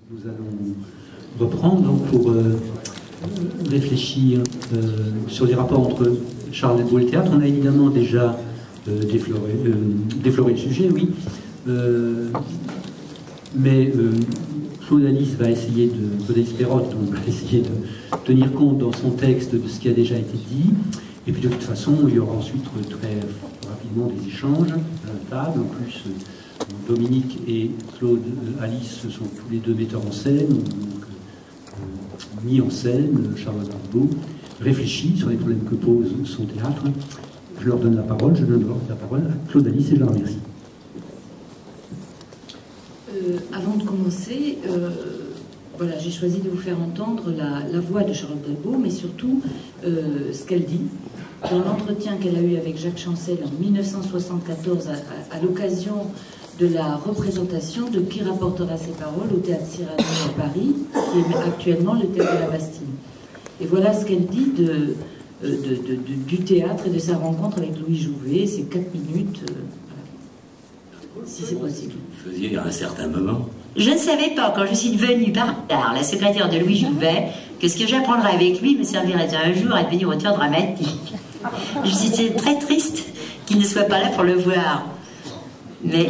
Nous allons reprendre donc, pour réfléchir sur les rapports entre Charles Delbo et le théâtre. On a évidemment déjà défloré le sujet, oui. Mais Claude Alice va essayer Claude Alice Perrotte va essayer de tenir compte dans son texte de ce qui a déjà été dit. Et puis de toute façon, il y aura ensuite très rapidement des échanges à la table. En plus, Dominique et Claude Alice sont tous les deux metteurs en scène, donc, mis en scène, Charles Delbo réfléchit sur les problèmes que pose son théâtre. Je leur donne la parole, je donne la parole à Claude Alice et je la remercie. Avant de commencer, voilà, j'ai choisi de vous faire entendre la voix de Charlotte Delbo, mais surtout ce qu'elle dit dans l'entretien qu'elle a eu avec Jacques Chancel en 1974 à l'occasion de la représentation de Qui rapportera ses paroles au Théâtre Cyrano à Paris, qui est actuellement le Théâtre de la Bastille. Et voilà ce qu'elle dit du théâtre et de sa rencontre avec Louis Jouvet. C'est 4 minutes, si c'est possible. Vous faisiez à un certain moment. Je ne savais pas, quand je suis devenue par hasard la secrétaire de Louis Jouvet, que ce que j'apprendrais avec lui me servirait un jour à devenir auteur dramatique. J'étais très triste qu'il ne soit pas là pour le voir. Mais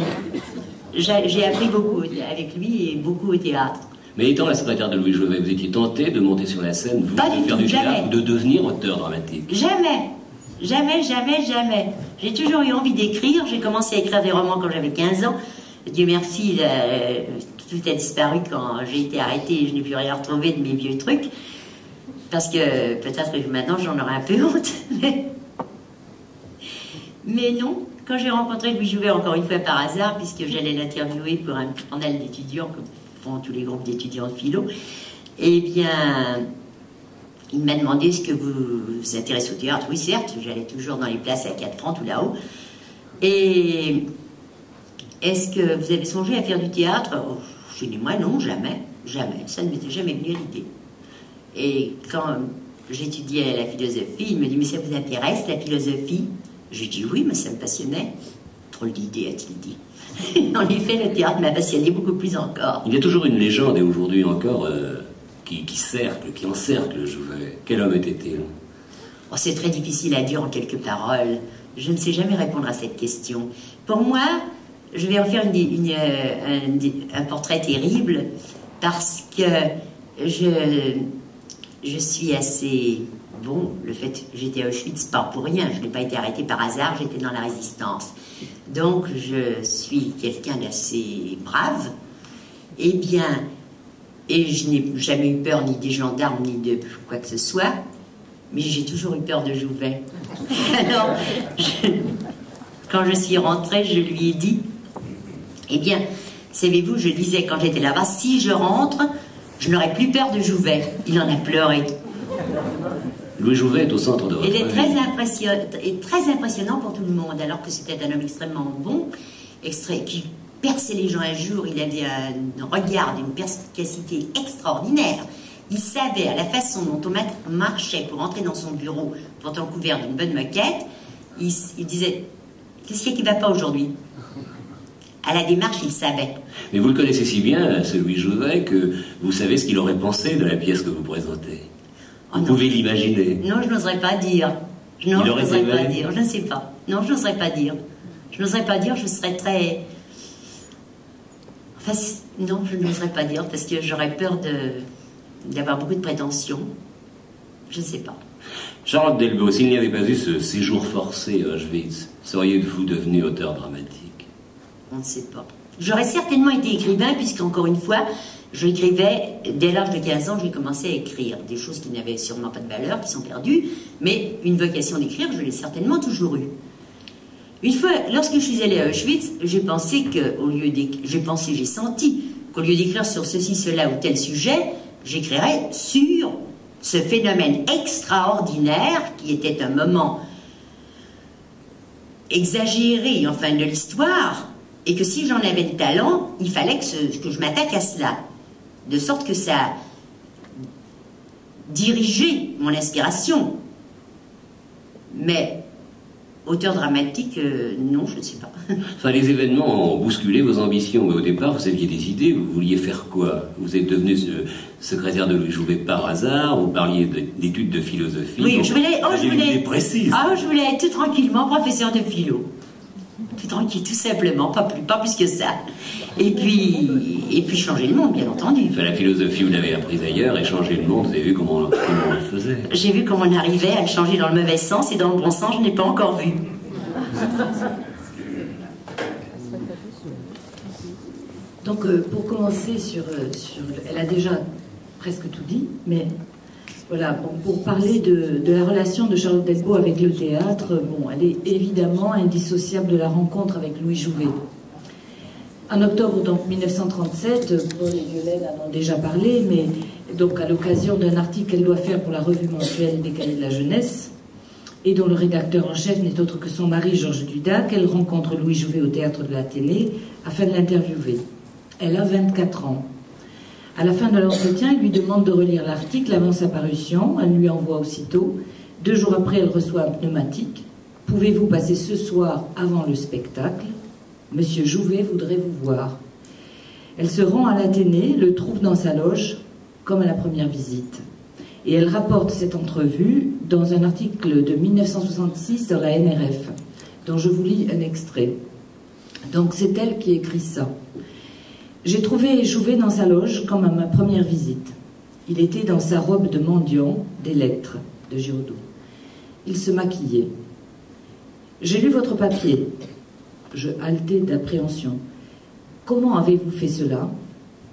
j'ai appris beaucoup avec lui et beaucoup au théâtre. Mais étant la secrétaire de Louis Jouvet, vous étiez tentée de monter sur la scène, vous, pas de faire du théâtre, ou de devenir auteur dramatique? Jamais. Jamais, jamais, jamais. J'ai toujours eu envie d'écrire. J'ai commencé à écrire des romans quand j'avais 15 ans. Dieu merci, tout a disparu quand j'ai été arrêtée et je n'ai plus rien retrouvé de mes vieux trucs. Parce que peut-être que maintenant j'en aurais un peu honte. Mais non, quand j'ai rencontré Louis Jouvet, encore une fois par hasard, puisque j'allais l'interviewer pour un panel d'étudiants, comme font tous les groupes d'étudiants de philo, eh bien, il m'a demandé est-ce que vous vous intéressez au théâtre. Oui, certes, j'allais toujours dans les places à 4 francs tout là-haut. Et est-ce que vous avez songé à faire du théâtre? Je dis moi non, jamais, jamais. Ça ne m'était jamais venu à l'idée. Et quand j'étudiais la philosophie, il me dit mais ça vous intéresse la philosophie? J'ai dit oui, mais ça me passionnait. Drôle d'idée, a-t-il dit. En effet, le théâtre m'a passionné beaucoup plus encore. Il y a toujours une légende, et aujourd'hui encore, qui encercle Jouvet. Quel homme était-il? Oh, c'est très difficile à dire en quelques paroles. Je ne sais jamais répondre à cette question. Pour moi, je vais en faire un portrait terrible parce que je suis assez... Bon, le fait que j'étais à Auschwitz, pas pour rien, je n'ai pas été arrêtée par hasard, j'étais dans la résistance. Donc, je suis quelqu'un d'assez brave. Eh bien, et je n'ai jamais eu peur ni des gendarmes, ni de quoi que ce soit, mais j'ai toujours eu peur de Jouvet. Alors, quand je suis rentrée, je lui ai dit, eh bien, savez-vous, je disais quand j'étais là-bas, si je rentre, je n'aurai plus peur de Jouvet. Il en a pleuré. Louis Jouvet est au centre de votre vie. Il est très impressionnant pour tout le monde, alors que c'était un homme extrêmement bon, qui perçait les gens un jour. Il avait un regard d'une perspicacité extraordinaire. Il savait, à la façon dont on marchait pour entrer dans son bureau, pourtant couvert d'une bonne moquette, il disait « Qu'est-ce qui ne va pas aujourd'hui ?» À la démarche, il savait. Mais vous le connaissez si bien, ce Louis Jouvet, que vous savez ce qu'il aurait pensé de la pièce que vous présentez. Vous pouvez l'imaginer. Non, je n'oserais pas dire. Non, je n'oserais pas dire. Je ne sais pas. Non, je n'oserais pas dire. Je n'oserais pas dire, je serais très... Enfin, non, je n'oserais pas dire, parce que j'aurais peur d'avoir beaucoup de prétentions. Je ne sais pas. Charlotte Delbo, s'il n'y avait pas eu ce séjour forcé à Auschwitz, seriez-vous devenu auteur dramatique? On ne sait pas. J'aurais certainement été écrivain, puisqu'encore une fois, j'écrivais, dès l'âge de 15 ans, j'ai commencé à écrire des choses qui n'avaient sûrement pas de valeur, qui sont perdues, mais une vocation d'écrire, je l'ai certainement toujours eue. Une fois, lorsque je suis allée à Auschwitz, j'ai senti qu'au lieu d'écrire sur ceci, cela ou tel sujet, j'écrirais sur ce phénomène extraordinaire qui était un moment exagéré, enfin, de l'histoire, et que si j'en avais le talent, il fallait que je m'attaque à cela. De sorte que ça dirigeait mon inspiration. Mais Auteur dramatique, non, je ne sais pas. Enfin, les événements ont bousculé vos ambitions, mais au départ, vous aviez des idées, vous vouliez faire quoi? Vous êtes devenu secrétaire de Louis Jouvet par hasard, vous parliez d'études de philosophie. Oui, je voulais être tout tranquillement professeur de philo. Tout tranquille, tout simplement, pas plus que ça. Et puis changer le monde, bien entendu. Enfin, la philosophie, vous l'avez apprise ailleurs, et changer le monde, vous avez vu comment on le faisait. J'ai vu comment on arrivait à le changer dans le mauvais sens, et dans le bon sens, je n'ai pas encore vu. Donc, pour commencer elle a déjà presque tout dit, mais voilà, bon, pour parler de la relation de Charlotte Delbo avec le théâtre, bon, elle est évidemment indissociable de la rencontre avec Louis Jouvet. En octobre donc 1937, Paul et Violaine en ont déjà parlé, mais donc à l'occasion d'un article qu'elle doit faire pour la revue mensuelle des Cahiers de la jeunesse, et dont le rédacteur en chef n'est autre que son mari Georges Dudac, elle rencontre Louis Jouvet au Théâtre de l'Athénée afin de l'interviewer. Elle a 24 ans. À la fin de l'entretien, il lui demande de relire l'article avant sa parution. Elle lui envoie aussitôt. 2 jours après, elle reçoit un pneumatique. « Pouvez-vous passer ce soir avant le spectacle ? Monsieur Jouvet voudrait vous voir. » Elle se rend à l'Athénée, le trouve dans sa loge, comme à la première visite. Et elle rapporte cette entrevue dans un article de 1966 dans la NRF, dont je vous lis un extrait. Donc c'est elle qui écrit ça. J'ai trouvé Jouvet dans sa loge comme à ma première visite. Il était dans sa robe de mendiant des lettres de Giraudoux. Il se maquillait. J'ai lu votre papier. Je haletais d'appréhension. Comment avez-vous fait cela?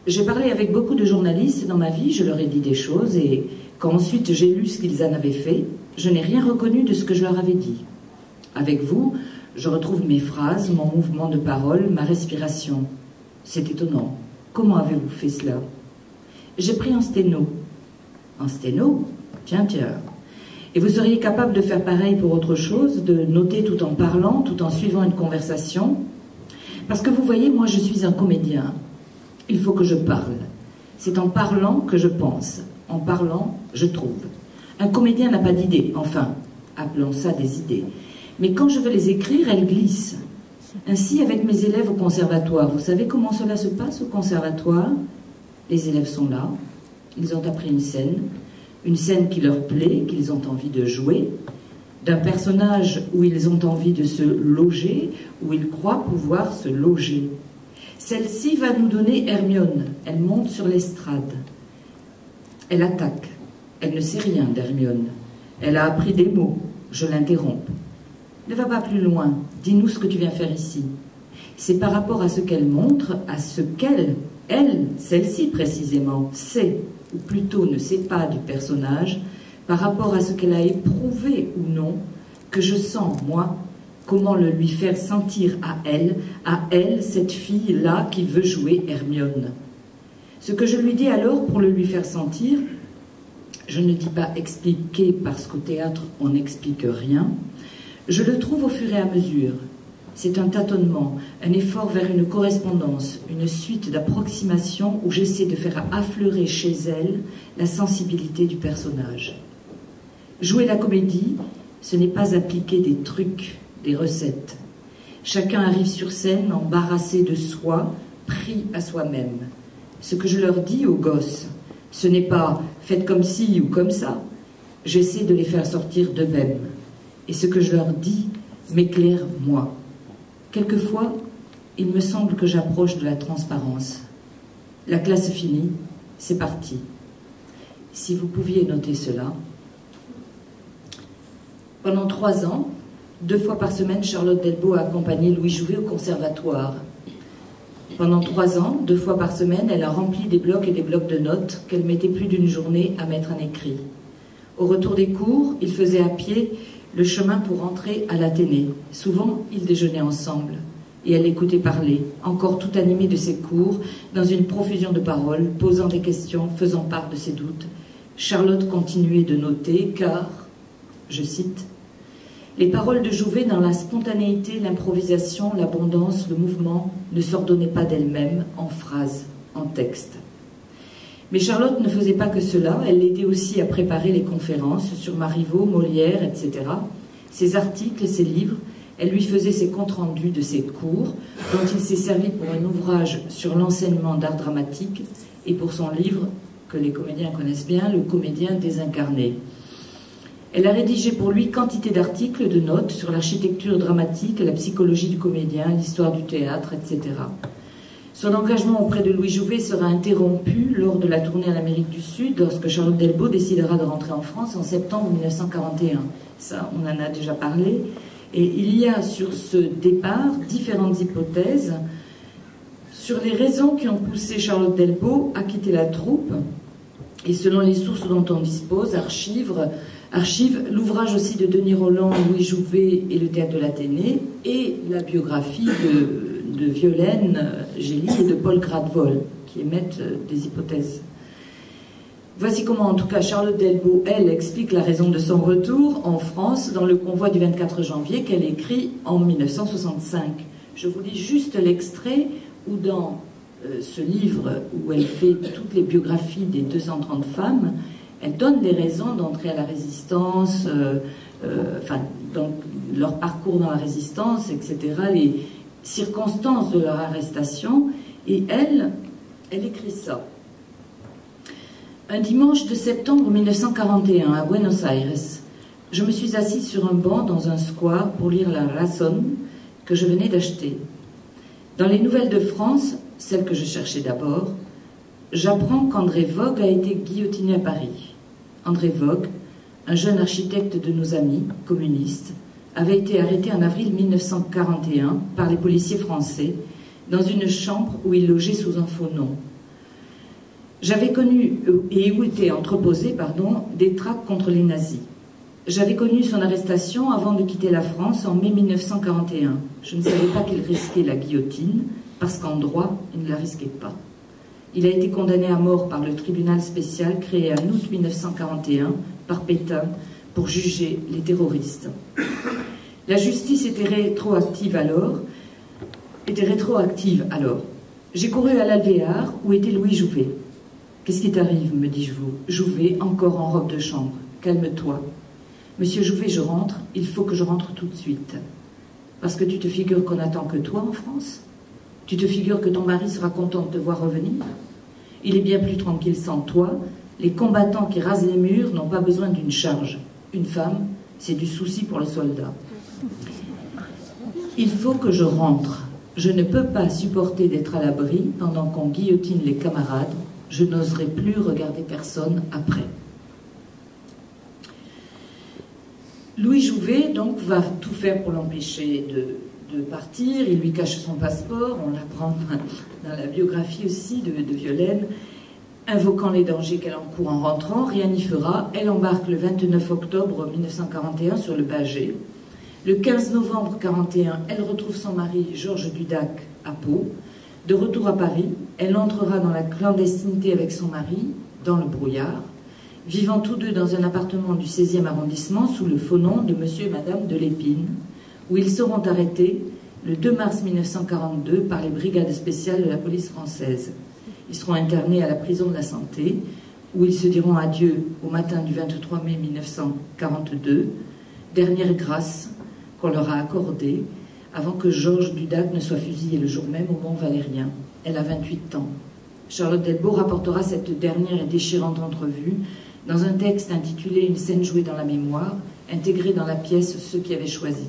J'ai parlé avec beaucoup de journalistes dans ma vie, je leur ai dit des choses, et quand ensuite j'ai lu ce qu'ils en avaient fait, je n'ai rien reconnu de ce que je leur avais dit. Avec vous, je retrouve mes phrases, mon mouvement de parole, ma respiration. C'est étonnant. Comment avez-vous fait cela? J'ai pris en sténo. En sténo? Tiens. Et vous seriez capable de faire pareil pour autre chose, de noter tout en parlant, tout en suivant une conversation? Parce que vous voyez, moi je suis un comédien. Il faut que je parle. C'est en parlant que je pense. En parlant, je trouve. Un comédien n'a pas d'idées. Enfin, appelons ça des idées. Mais quand je veux les écrire, elles glissent. Ainsi, avec mes élèves au conservatoire, vous savez comment cela se passe au conservatoire? Les élèves sont là, ils ont appris une scène qui leur plaît, qu'ils ont envie de jouer, d'un personnage où ils ont envie de se loger, où ils croient pouvoir se loger. Celle-ci va nous donner Hermione, elle monte sur l'estrade. Elle attaque, elle ne sait rien d'Hermione, elle a appris des mots, je l'interromps. Ne va pas plus loin, dis-nous ce que tu viens faire ici. C'est par rapport à ce qu'elle montre, à ce qu'elle, celle-ci précisément, sait, ou plutôt ne sait pas du personnage, par rapport à ce qu'elle a éprouvé ou non, que je sens, moi, comment le lui faire sentir à elle, cette fille-là qui veut jouer Hermione. Ce que je lui dis alors pour le lui faire sentir, je ne dis pas expliquer parce qu'au théâtre on n'explique rien, je le trouve au fur et à mesure. C'est un tâtonnement, un effort vers une correspondance, une suite d'approximations où j'essaie de faire affleurer chez elle la sensibilité du personnage. Jouer la comédie, ce n'est pas appliquer des trucs, des recettes. Chacun arrive sur scène embarrassé de soi, pris à soi-même. Ce que je leur dis aux gosses, ce n'est pas « faites comme ci ou comme ça ». J'essaie de les faire sortir d'eux-mêmes. Et ce que je leur dis m'éclaire moi. Quelquefois, il me semble que j'approche de la transparence. La classe finie, c'est parti. Si vous pouviez noter cela. Pendant 3 ans, 2 fois par semaine, Charlotte Delbo a accompagné Louis Jouvet au conservatoire. Pendant 3 ans, 2 fois par semaine, elle a rempli des blocs et des blocs de notes qu'elle mettait plus d'une journée à mettre en écrit. Au retour des cours, ils faisaient à pied le chemin pour rentrer à l'Athénée. Souvent, ils déjeunaient ensemble. Et elle l'écoutait parler, encore tout animée de ses cours, dans une profusion de paroles, posant des questions, faisant part de ses doutes. Charlotte continuait de noter, car, je cite, « Les paroles de Jouvet dans la spontanéité, l'improvisation, l'abondance, le mouvement ne s'ordonnaient pas d'elles-mêmes en phrases, en texte. » Mais Charlotte ne faisait pas que cela, elle l'aidait aussi à préparer les conférences sur Marivaux, Molière, etc. ses articles, ses livres. Elle lui faisait ses comptes rendus de ses cours, dont il s'est servi pour un ouvrage sur l'enseignement d'art dramatique et pour son livre, que les comédiens connaissent bien, Le comédien désincarné. Elle a rédigé pour lui quantité d'articles, de notes sur l'architecture dramatique, la psychologie du comédien, l'histoire du théâtre, etc. Son engagement auprès de Louis Jouvet sera interrompu lors de la tournée en Amérique du Sud, lorsque Charlotte Delbos décidera de rentrer en France en septembre 1941. Ça, on en a déjà parlé. Et il y a sur ce départ différentes hypothèses sur les raisons qui ont poussé Charlotte Delbos à quitter la troupe. Et selon les sources dont on dispose, archive l'ouvrage aussi de Denis Rolland, Louis Jouvet et le théâtre de l'Athénée, et la biographie de Violaine Gély et de Paul Gradvol, qui émettent des hypothèses. Voici comment, en tout cas, Charlotte Delbos, elle, explique la raison de son retour en France dans le convoi du 24 janvier qu'elle écrit en 1965. Je vous lis juste l'extrait où, dans ce livre où elle fait toutes les biographies des 230 femmes, elle donne des raisons d'entrer à la résistance, donc leur parcours dans la résistance, etc., les circonstances de leur arrestation, et elle écrit ça. Un dimanche de septembre 1941, à Buenos Aires, je me suis assise sur un banc dans un square pour lire La Razón que je venais d'acheter. Dans les nouvelles de France, celles que je cherchais d'abord, j'apprends qu'André Vogue a été guillotiné à Paris. André Vogue, un jeune architecte de nos amis communistes, avait été arrêté en avril 1941 par les policiers français dans une chambre où il logeait sous un faux nom. J'avais connu, et où étaient entreposés, des tracts contre les nazis. J'avais connu son arrestation avant de quitter la France en mai 1941. Je ne savais pas qu'il risquait la guillotine, parce qu'en droit, il ne la risquait pas. Il a été condamné à mort par le tribunal spécial créé en août 1941 par Pétain pour juger les terroristes. La justice était rétroactive alors. J'ai couru à l'Alvéar où était Louis Jouvet. « Qu'est-ce qui t'arrive » me dis-je. Jouvet, encore en robe de chambre. « Calme-toi. Monsieur Jouvet, je rentre. Il faut que je rentre tout de suite. Parce que tu te figures qu'on n'attend que toi en France ? Tu te figures que ton mari sera content de te voir revenir ? Il est bien plus tranquille sans toi. Les combattants qui rasent les murs n'ont pas besoin d'une charge. Une femme, c'est du souci pour le soldat. Il faut que je rentre. Je ne peux pas supporter d'être à l'abri pendant qu'on guillotine les camarades. Je n'oserai plus regarder personne après. » Louis Jouvet, donc, va tout faire pour l'empêcher de partir. Il lui cache son passeport, on l'apprend dans la biographie aussi de Violaine. Invoquant les dangers qu'elle encourt en rentrant, rien n'y fera. Elle embarque le 29 octobre 1941 sur le Bagé. Le 15 novembre 1941, elle retrouve son mari Georges Dudac à Pau. De retour à Paris, elle entrera dans la clandestinité avec son mari, dans le brouillard, vivant tous deux dans un appartement du 16e arrondissement sous le faux nom de monsieur et madame de Lépine, où ils seront arrêtés le 2 mars 1942 par les brigades spéciales de la police française. Ils seront internés à la prison de la Santé, où ils se diront adieu au matin du 23 mai 1942, dernière grâce qu'on leur a accordée avant que Georges Dudac ne soit fusillé le jour même au Mont-Valérien. Elle a 28 ans. Charlotte Delbos rapportera cette dernière et déchirante entrevue dans un texte intitulé « Une scène jouée dans la mémoire », intégré dans la pièce « Ceux qui avaient choisi ».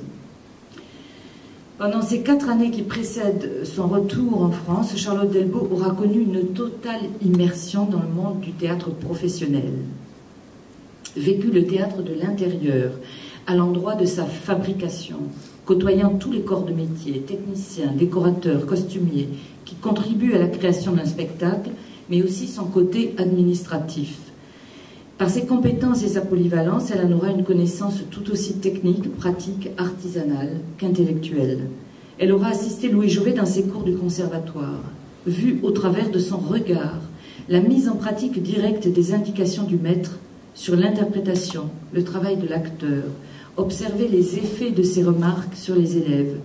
Pendant ces 4 années qui précèdent son retour en France, Charlotte Delbos aura connu une totale immersion dans le monde du théâtre professionnel. Vécu le théâtre de l'intérieur, à l'endroit de sa fabrication, côtoyant tous les corps de métier, techniciens, décorateurs, costumiers, qui contribuent à la création d'un spectacle, mais aussi son côté administratif. Par ses compétences et sa polyvalence, elle en aura une connaissance tout aussi technique, pratique, artisanale qu'intellectuelle. Elle aura assisté Louis Jouvet dans ses cours du conservatoire, vu au travers de son regard la mise en pratique directe des indications du maître sur l'interprétation, le travail de l'acteur, observer les effets de ses remarques sur les élèves.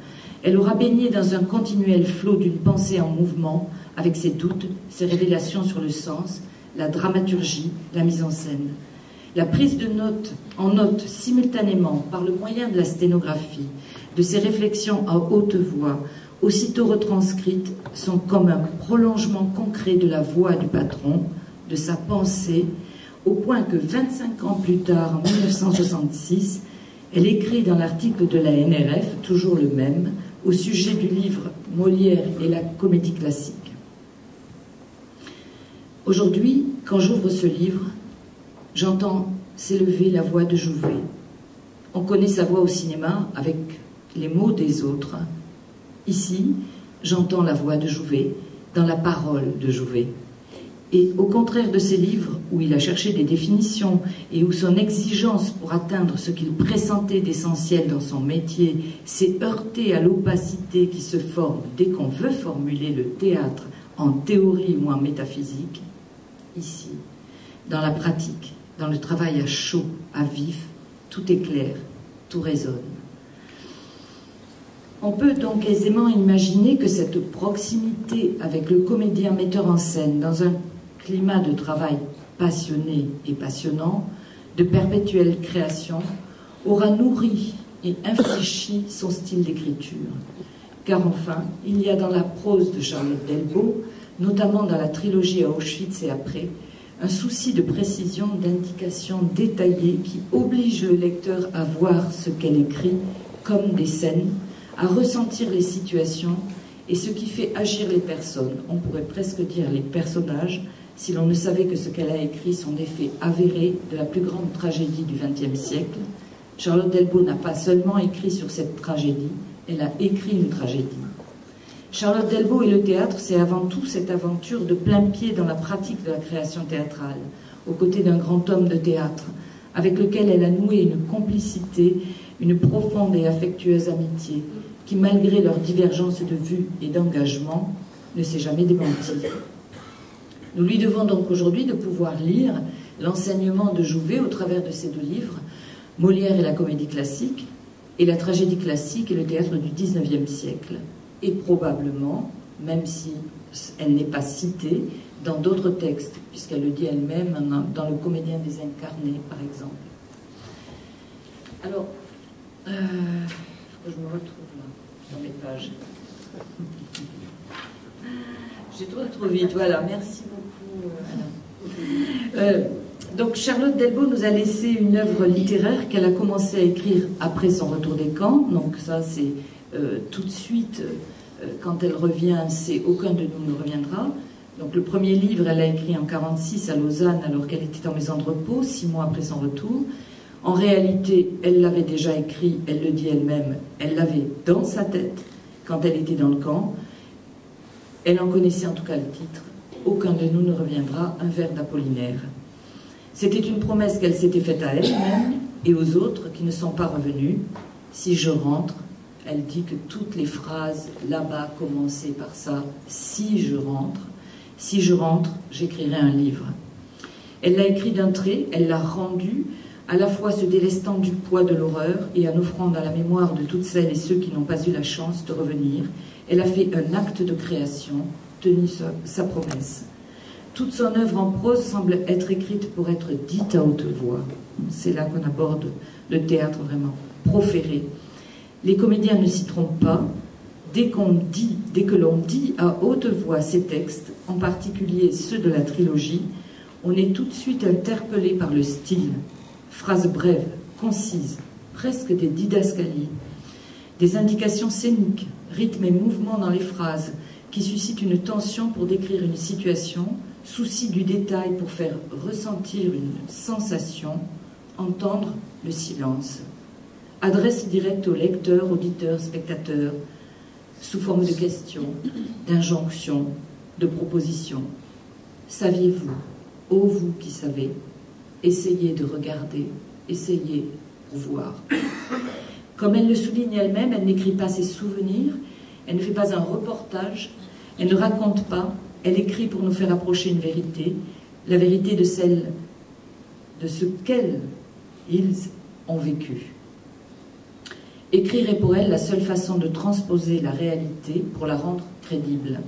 Elle aura baigné dans un continuel flot d'une pensée en mouvement, avec ses doutes, ses révélations sur le sens, la dramaturgie, la mise en scène. La prise de notes en note simultanément par le moyen de la sténographie, de ses réflexions à haute voix, aussitôt retranscrites, sont comme un prolongement concret de la voix du patron, de sa pensée, au point que 25 ans plus tard, en 1966, elle écrit dans l'article de la NRF, toujours le même, au sujet du livre Molière et la comédie classique. Aujourd'hui, quand j'ouvre ce livre, j'entends s'élever la voix de Jouvet. On connaît sa voix au cinéma avec les mots des autres. Ici, j'entends la voix de Jouvet dans la parole de Jouvet. Et au contraire de ces livres où il a cherché des définitions et où son exigence pour atteindre ce qu'il pressentait d'essentiel dans son métier s'est heurtée à l'opacité qui se forme dès qu'on veut formuler le théâtre en théorie ou en métaphysique, ici, dans la pratique, dans le travail à chaud, à vif, tout est clair, tout résonne. On peut donc aisément imaginer que cette proximité avec le comédien metteur en scène dans un climat de travail passionné et passionnant, de perpétuelle création, aura nourri et infléchi son style d'écriture. Car enfin, il y a dans la prose de Charlotte Delbo, notamment dans la trilogie à Auschwitz et après, un souci de précision, d'indication détaillée qui oblige le lecteur à voir ce qu'elle écrit comme des scènes, à ressentir les situations et ce qui fait agir les personnes, on pourrait presque dire les personnages, si l'on ne savait que ce qu'elle a écrit sont des faits avérés de la plus grande tragédie du XXe siècle. Charlotte Delbo n'a pas seulement écrit sur cette tragédie, elle a écrit une tragédie. Charlotte Delbo et le théâtre, c'est avant tout cette aventure de plein pied dans la pratique de la création théâtrale, aux côtés d'un grand homme de théâtre, avec lequel elle a noué une complicité, une profonde et affectueuse amitié, qui, malgré leurs divergences de vues et d'engagement, ne s'est jamais démentie. Nous lui devons donc aujourd'hui de pouvoir lire l'enseignement de Jouvet au travers de ces deux livres, Molière et la comédie classique, et la tragédie classique et le théâtre du XIXe siècle. Et probablement, même si elle n'est pas citée, dans d'autres textes, puisqu'elle le dit elle-même dans Le Comédien désincarné, par exemple. Alors, il faut que je me retrouve là, dans mes pages. J'ai tourné trop vite, voilà, merci beaucoup. Donc Charlotte Delbo nous a laissé une œuvre littéraire qu'elle a commencé à écrire après son retour des camps, donc ça c'est tout de suite, quand elle revient, c'est Aucun de nous ne reviendra. Donc le premier livre, elle l'a écrit en 1946 à Lausanne, alors qu'elle était en maison de repos, 6 mois après son retour. En réalité, elle l'avait déjà écrit, elle le dit elle-même, elle l'avait dans sa tête quand elle était dans le camp. Elle en connaissait en tout cas le titre, Aucun de nous ne reviendra, un vers d'Apollinaire. C'était une promesse qu'elle s'était faite à elle-même et aux autres qui ne sont pas revenus. Si je rentre, elle dit que toutes les phrases là-bas commençaient par ça, si je rentre, j'écrirai un livre. Elle l'a écrit d'un trait, elle l'a rendu, à la fois se délestant du poids de l'horreur et en offrant dans la mémoire de toutes celles et ceux qui n'ont pas eu la chance de revenir. Elle a fait un acte de création, tenu sa promesse. Toute son œuvre en prose semble être écrite pour être dite à haute voix. C'est là qu'on aborde le théâtre vraiment, proféré. Les comédiens ne s'y trompent pas. Dès que l'on dit à haute voix ces textes, en particulier ceux de la trilogie, on est tout de suite interpellé par le style. Phrases brèves, concises, presque des didascalies. Des indications scéniques, rythme et mouvement dans les phrases, qui suscitent une tension pour décrire une situation, souci du détail pour faire ressentir une sensation, entendre le silence. Adresse directe au lecteur, auditeur, spectateur, sous forme de questions, d'injonctions, de propositions. Saviez-vous, ô vous qui savez, essayez de regarder, essayez pour voir. Comme elle le souligne elle-même, elle n'écrit pas ses souvenirs, elle ne fait pas un reportage, elle ne raconte pas, elle écrit pour nous faire approcher une vérité, la vérité de ce qu'ils ont vécu. Écrire est pour elle la seule façon de transposer la réalité pour la rendre crédible.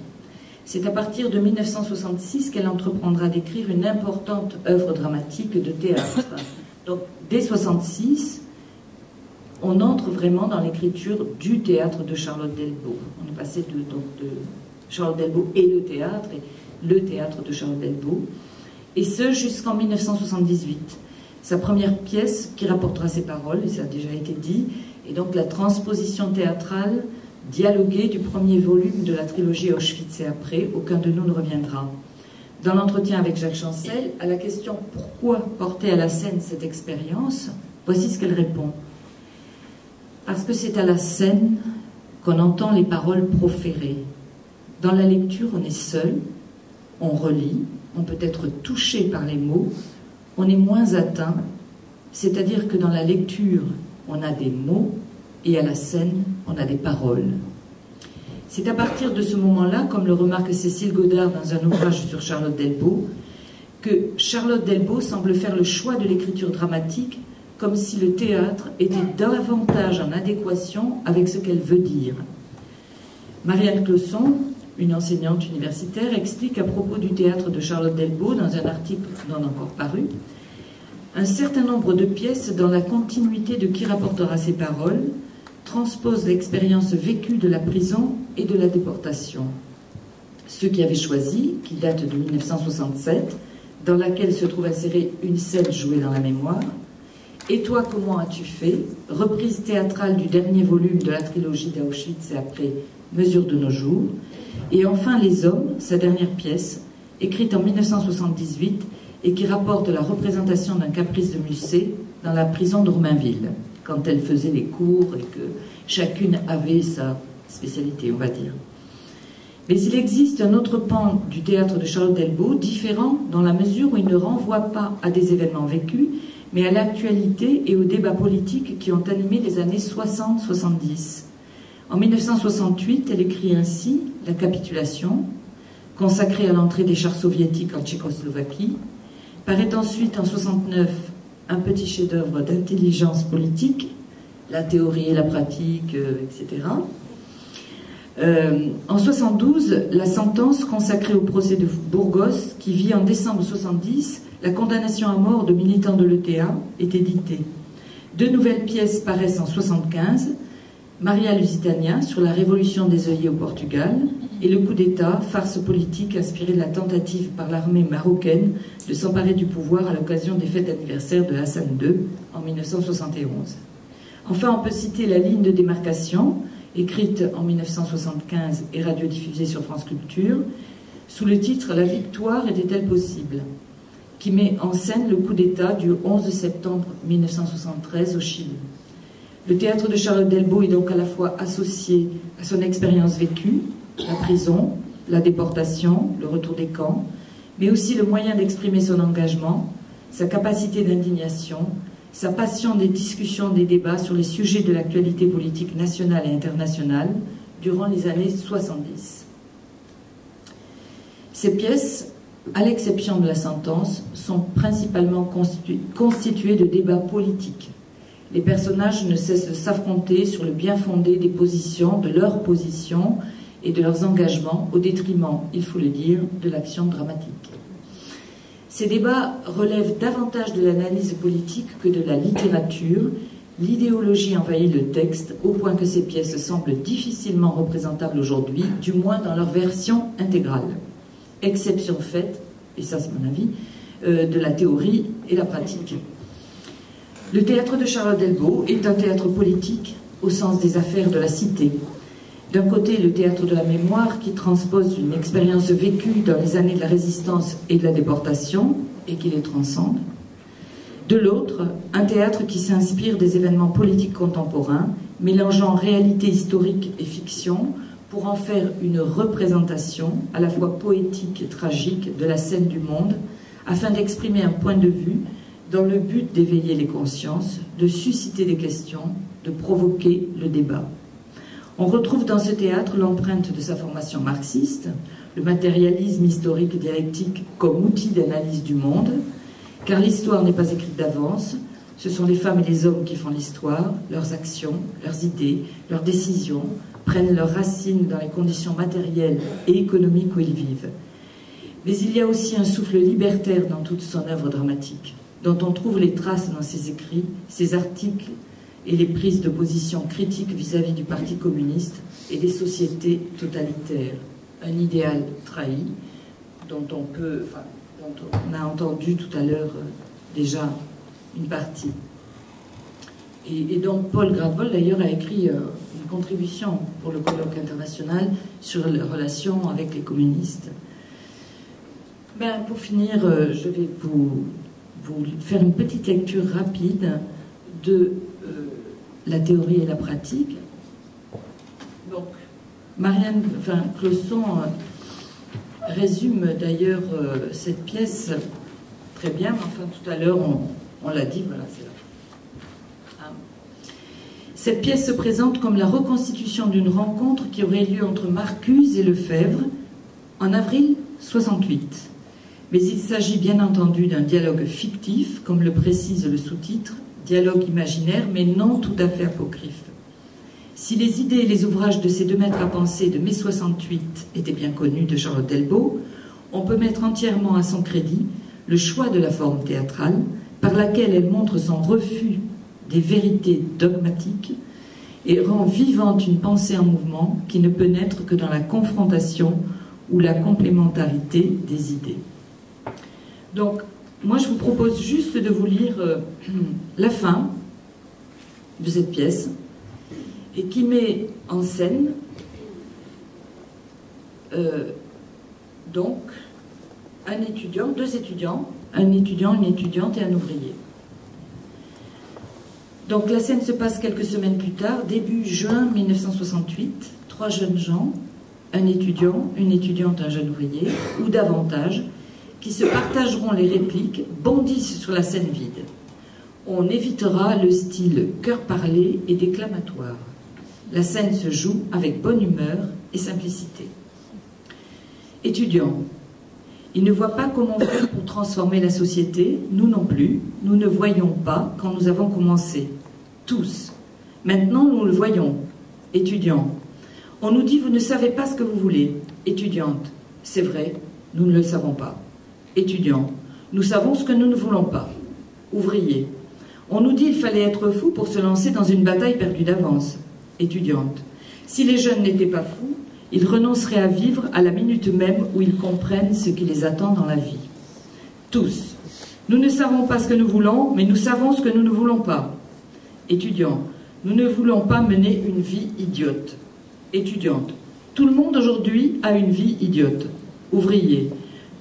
C'est à partir de 1966 qu'elle entreprendra d'écrire une importante œuvre dramatique de théâtre. Donc, dès 1966, on entre vraiment dans l'écriture du théâtre de Charlotte Delbo. On est passé de Charlotte Delbo et le théâtre de Charlotte Delbo, et ce jusqu'en 1978. Sa première pièce qui rapportera ses paroles, et ça a déjà été dit, est donc la transposition théâtrale dialoguée du premier volume de la trilogie Auschwitz et après, Aucun de nous ne reviendra. Dans l'entretien avec Jacques Chancel, à la question « Pourquoi porter à la scène cette expérience ?», voici ce qu'elle répond. Parce que c'est à la scène qu'on entend les paroles proférées. Dans la lecture, on est seul, on relit, on peut être touché par les mots, on est moins atteint, c'est-à-dire que dans la lecture, on a des mots et à la scène, on a des paroles. C'est à partir de ce moment-là, comme le remarque Cécile Godard dans un ouvrage sur Charlotte Delbo, que Charlotte Delbo semble faire le choix de l'écriture dramatique comme si le théâtre était davantage en adéquation avec ce qu'elle veut dire. Marianne Clausson, une enseignante universitaire, explique à propos du théâtre de Charlotte Delbo, dans un article non encore paru, un certain nombre de pièces dans la continuité de Qui rapportera ses paroles transposent l'expérience vécue de la prison et de la déportation. Ceux qui avaient choisi, qui date de 1967, dans laquelle se trouve insérée une scène jouée dans la mémoire, Et toi, comment as-tu fait? Reprise théâtrale du dernier volume de la trilogie d'Auschwitz et après Mesure de nos jours. Et enfin Les Hommes, sa dernière pièce, écrite en 1978 et qui rapporte la représentation d'un caprice de Musset dans la prison d'Ormainville, quand elle faisait les cours et que chacune avait sa spécialité, on va dire. Mais il existe un autre pan du théâtre de Charlotte Delbo, différent dans la mesure où il ne renvoie pas à des événements vécus, mais à l'actualité et aux débats politiques qui ont animé les années 60-70. En 1968, elle écrit ainsi « La capitulation », consacrée à l'entrée des chars soviétiques en Tchécoslovaquie. Paraît ensuite en 69 un petit chef-d'œuvre d'intelligence politique, la théorie et la pratique, etc. En 72, la sentence consacrée au procès de Burgos, qui vit en décembre 70, la condamnation à mort de militants de l'ETA, est éditée. Deux nouvelles pièces paraissent en 75, Maria Lusitania sur la révolution des œillets au Portugal et le coup d'État, farce politique inspirée de la tentative par l'armée marocaine de s'emparer du pouvoir à l'occasion des fêtes d'anniversaire de Hassan II en 1971. Enfin, on peut citer La ligne de démarcation, écrite en 1975 et radiodiffusée sur France Culture, sous le titre « La victoire était-elle possible ?», qui met en scène le coup d'État du 11 septembre 1973 au Chili. Le théâtre de Charlotte Delbo est donc à la fois associé à son expérience vécue, la prison, la déportation, le retour des camps, mais aussi le moyen d'exprimer son engagement, sa capacité d'indignation, sa passion des discussions, des débats sur les sujets de l'actualité politique nationale et internationale durant les années 70. Ces pièces, à l'exception de la sentence, sont principalement constituées de débats politiques. Les personnages ne cessent de s'affronter sur le bien fondé des positions, de leurs positions et de leurs engagements, au détriment, il faut le dire, de l'action dramatique. Ces débats relèvent davantage de l'analyse politique que de la littérature. L'idéologie envahit le texte, au point que ces pièces semblent difficilement représentables aujourd'hui, du moins dans leur version intégrale. Exception faite, et ça c'est mon avis, de la théorie et la pratique. Le théâtre de Charlotte Delbo est un théâtre politique au sens des affaires de la cité. D'un côté, le théâtre de la mémoire qui transpose une expérience vécue dans les années de la résistance et de la déportation et qui les transcende. De l'autre, un théâtre qui s'inspire des événements politiques contemporains, mélangeant réalité historique et fiction pour en faire une représentation à la fois poétique et tragique de la scène du monde, afin d'exprimer un point de vue dans le but d'éveiller les consciences, de susciter des questions, de provoquer le débat. On retrouve dans ce théâtre l'empreinte de sa formation marxiste, le matérialisme historique dialectique comme outil d'analyse du monde, car l'histoire n'est pas écrite d'avance, ce sont les femmes et les hommes qui font l'histoire, leurs actions, leurs idées, leurs décisions, prennent leurs racines dans les conditions matérielles et économiques où ils vivent. Mais il y a aussi un souffle libertaire dans toute son œuvre dramatique, dont on trouve les traces dans ses écrits, ses articles et les prises de position critiques vis-à-vis du Parti communiste et des sociétés totalitaires. Un idéal trahi, dont on a entendu tout à l'heure déjà une partie. Et donc Paul Gradvold d'ailleurs a écrit une contribution pour le colloque international sur les relations avec les communistes. Pour finir, je vais vous faire une petite lecture rapide de la théorie et la pratique. Donc, Marianne Clausson résume d'ailleurs cette pièce très bien, mais enfin tout à l'heure on l'a dit, voilà, c'est là. Cette pièce se présente comme la reconstitution d'une rencontre qui aurait lieu entre Marcuse et Lefebvre en avril 68. Mais il s'agit bien entendu d'un dialogue fictif, comme le précise le sous-titre, dialogue imaginaire, mais non tout à fait apocryphe. Si les idées et les ouvrages de ces deux maîtres à penser de mai 68 étaient bien connus de Charlotte Delbo, on peut mettre entièrement à son crédit le choix de la forme théâtrale, par laquelle elle montre son refus des vérités dogmatiques et rend vivante une pensée en mouvement qui ne peut naître que dans la confrontation ou la complémentarité des idées. Donc, moi je vous propose juste de vous lire la fin de cette pièce et qui met en scène donc un étudiant, deux étudiants, un étudiant, une étudiante et un ouvrier. Donc la scène se passe quelques semaines plus tard, début juin 1968, trois jeunes gens, un étudiant, une étudiante, un jeune ouvrier, ou davantage, qui se partageront les répliques, bondissent sur la scène vide. On évitera le style cœur parlé et déclamatoire. La scène se joue avec bonne humeur et simplicité. Étudiant, il ne voit pas comment faire pour transformer la société, nous non plus, nous ne voyons pas quand nous avons commencé. Tous. Maintenant, nous le voyons. Étudiant, on nous dit vous ne savez pas ce que vous voulez. Étudiante, c'est vrai, nous ne le savons pas. Étudiant, nous savons ce que nous ne voulons pas. Ouvrier, on nous dit il fallait être fou pour se lancer dans une bataille perdue d'avance. Étudiante, si les jeunes n'étaient pas fous, ils renonceraient à vivre à la minute même où ils comprennent ce qui les attend dans la vie. Tous. Nous ne savons pas ce que nous voulons, mais nous savons ce que nous ne voulons pas. Étudiant. Nous ne voulons pas mener une vie idiote. Étudiante. Tout le monde aujourd'hui a une vie idiote. Ouvrier.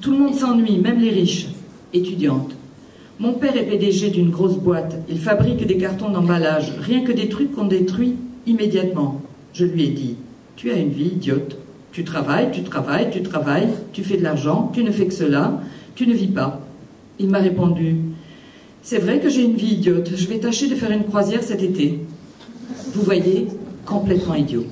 Tout le monde s'ennuie, même les riches. Étudiante. Mon père est PDG d'une grosse boîte. Il fabrique des cartons d'emballage. Rien que des trucs qu'on détruit immédiatement. Je lui ai dit. Tu as une vie idiote. Tu travailles, tu travailles, tu travailles, tu fais de l'argent, tu ne fais que cela, tu ne vis pas. Il m'a répondu, c'est vrai que j'ai une vie idiote, je vais tâcher de faire une croisière cet été. Vous voyez, complètement idiot.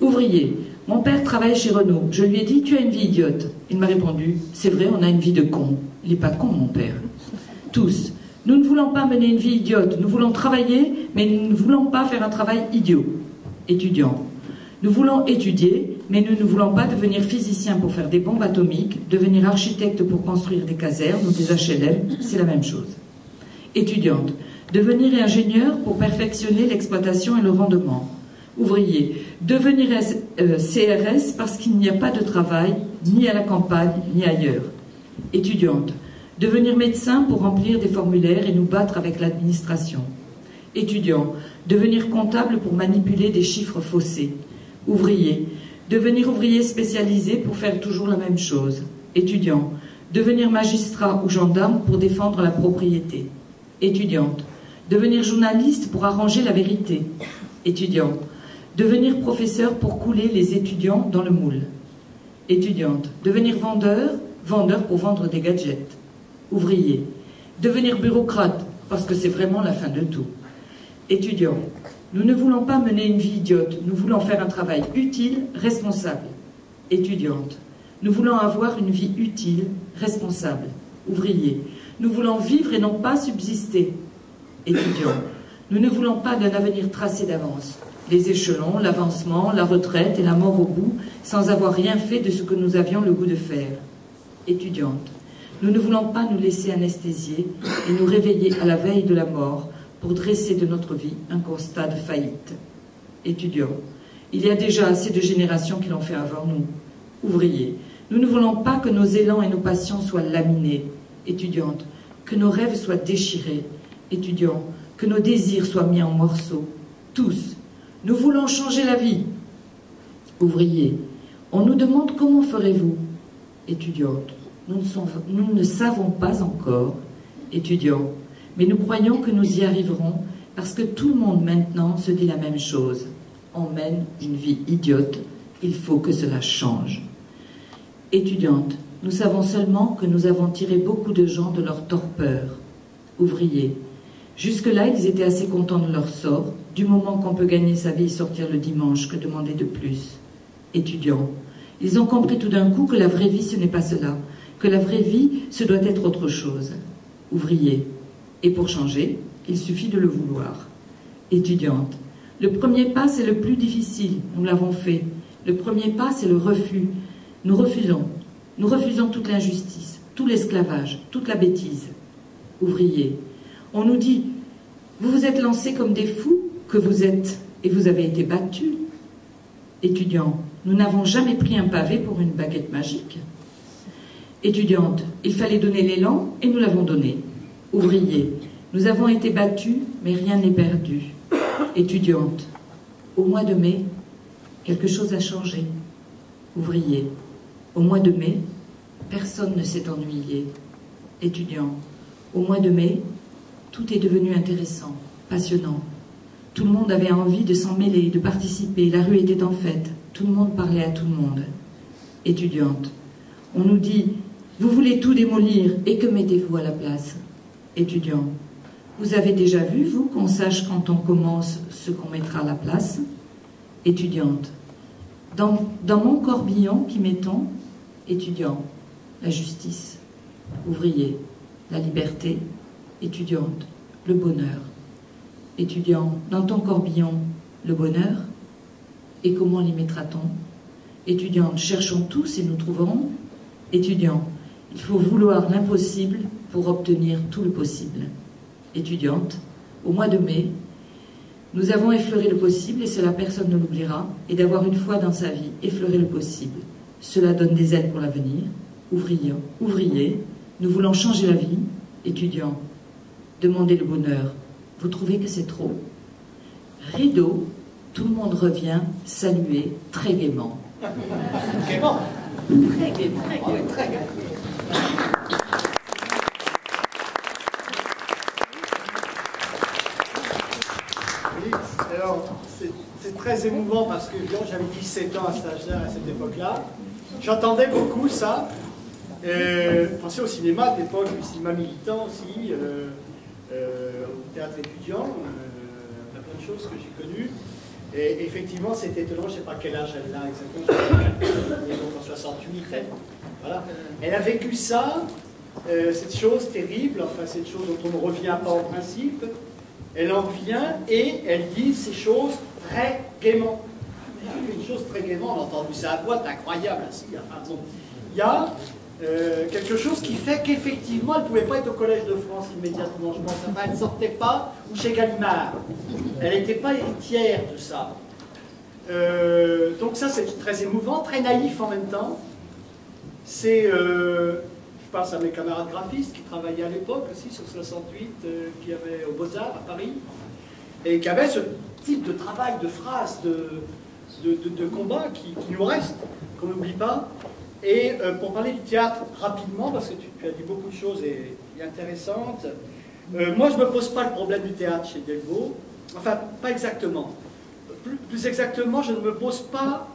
Ouvrier, mon père travaille chez Renault, je lui ai dit, tu as une vie idiote. Il m'a répondu, c'est vrai, on a une vie de con. Il n'est pas con, mon père. Tous, nous ne voulons pas mener une vie idiote, nous voulons travailler, mais nous ne voulons pas faire un travail idiot. Étudiant. Nous voulons étudier, mais nous ne voulons pas devenir physicien pour faire des bombes atomiques, devenir architecte pour construire des casernes ou des HLM, c'est la même chose. Étudiante, devenir ingénieur pour perfectionner l'exploitation et le rendement. Ouvrier, devenir CRS parce qu'il n'y a pas de travail, ni à la campagne, ni ailleurs. Étudiante, devenir médecin pour remplir des formulaires et nous battre avec l'administration. Étudiant, devenir comptable pour manipuler des chiffres faussés. Ouvrier, devenir ouvrier spécialisé pour faire toujours la même chose. Étudiant, devenir magistrat ou gendarme pour défendre la propriété. Étudiante, devenir journaliste pour arranger la vérité. Étudiant, devenir professeur pour couler les étudiants dans le moule. Étudiante, devenir vendeur pour vendre des gadgets. Ouvrier, devenir bureaucrate parce que c'est vraiment la fin de tout. Étudiant, nous ne voulons pas mener une vie idiote, nous voulons faire un travail utile, responsable. Étudiante, nous voulons avoir une vie utile, responsable. Ouvrier, nous voulons vivre et non pas subsister. Étudiant, nous ne voulons pas d'un avenir tracé d'avance. Les échelons, l'avancement, la retraite et la mort au bout, sans avoir rien fait de ce que nous avions le goût de faire. Étudiante, nous ne voulons pas nous laisser anesthésier et nous réveiller à la veille de la mort pour dresser de notre vie un constat de faillite. Étudiant, il y a déjà assez de générations qui l'ont fait avant nous. Ouvriers, nous ne voulons pas que nos élans et nos passions soient laminés. Étudiante, que nos rêves soient déchirés. Étudiants, que nos désirs soient mis en morceaux. Tous, nous voulons changer la vie. Ouvriers, on nous demande comment ferez-vous. Étudiante, nous ne savons pas encore. Étudiants, mais nous croyons que nous y arriverons parce que tout le monde maintenant se dit la même chose. On mène une vie idiote, il faut que cela change. Étudiante, nous savons seulement que nous avons tiré beaucoup de gens de leur torpeur. Ouvriers, jusque-là ils étaient assez contents de leur sort, du moment qu'on peut gagner sa vie et sortir le dimanche, que demander de plus. Étudiants, ils ont compris tout d'un coup que la vraie vie ce n'est pas cela, que la vraie vie ce doit être autre chose. Ouvriers, et pour changer, il suffit de le vouloir. Étudiante, le premier pas c'est le plus difficile, nous l'avons fait. Le premier pas c'est le refus. Nous refusons toute l'injustice, tout l'esclavage, toute la bêtise. Ouvriers, on nous dit, vous vous êtes lancés comme des fous que vous êtes, et vous avez été battus. Étudiants, nous n'avons jamais pris un pavé pour une baguette magique. Étudiante, il fallait donner l'élan, et nous l'avons donné. Ouvriers, nous avons été battus, mais rien n'est perdu. Étudiante, au mois de mai, quelque chose a changé. Ouvriers, au mois de mai, personne ne s'est ennuyé. Étudiant, au mois de mai, tout est devenu intéressant, passionnant. Tout le monde avait envie de s'en mêler, de participer. La rue était en fête. Tout le monde parlait à tout le monde. Étudiante, on nous dit, vous voulez tout démolir, et que mettez-vous à la place? Étudiant, vous avez déjà vu, vous, qu'on sache quand on commence ce qu'on mettra à la place? Étudiante, dans mon corbillon, qui mettons? Étudiant, la justice. Ouvrier, la liberté. Étudiante, le bonheur. Étudiant, dans ton corbillon, le bonheur? Et comment l'y mettra-t-on? Étudiante, cherchons tous et nous trouverons. Étudiant, il faut vouloir l'impossible pour obtenir tout le possible. Étudiante, au mois de mai, nous avons effleuré le possible et cela personne ne l'oubliera, et d'avoir une fois dans sa vie effleuré le possible. Cela donne des ailes pour l'avenir. Ouvriers, nous voulons changer la vie. Étudiant, demandez le bonheur. Vous trouvez que c'est trop? Rideau, tout le monde revient saluer très gaiement. Gaiement. Très gaiement. Très gaiement. Alors, c'est très émouvant parce que j'avais 17 ans à cet âge-là, à cette époque-là. J'entendais beaucoup ça. Je pensais au cinéma à l'époque, le cinéma militant aussi, au théâtre étudiant, plein de choses que j'ai connues. Et effectivement, c'est étonnant, je ne sais pas quel âge elle a exactement, elle est donc en 68, voilà. Elle a vécu ça, cette chose terrible, enfin cette chose dont on ne revient pas en principe. Elle en revient et elle dit ces choses très gaiement. Elle fait une chose très gaiement, on a entendu ça à voix, c'est incroyable. Enfin, bon. Il y a quelque chose qui fait qu'effectivement, elle ne pouvait pas être au Collège de France immédiatement, je pense. Enfin, elle ne sortait pas chez Gallimard. Elle n'était pas héritière de ça. Donc ça, c'est très émouvant, très naïf en même temps. C'est... je pense à mes camarades graphistes qui travaillaient à l'époque aussi sur 68, qui avaient au Beaux-Arts à Paris, et qui avaient ce type de travail, de phrases, de combat qui nous reste, qu'on n'oublie pas. Et pour parler du théâtre rapidement, parce que tu as dit beaucoup de choses et intéressantes, moi je ne me pose pas le problème du théâtre chez Delvaux, enfin pas exactement. Plus exactement, je ne me pose pas,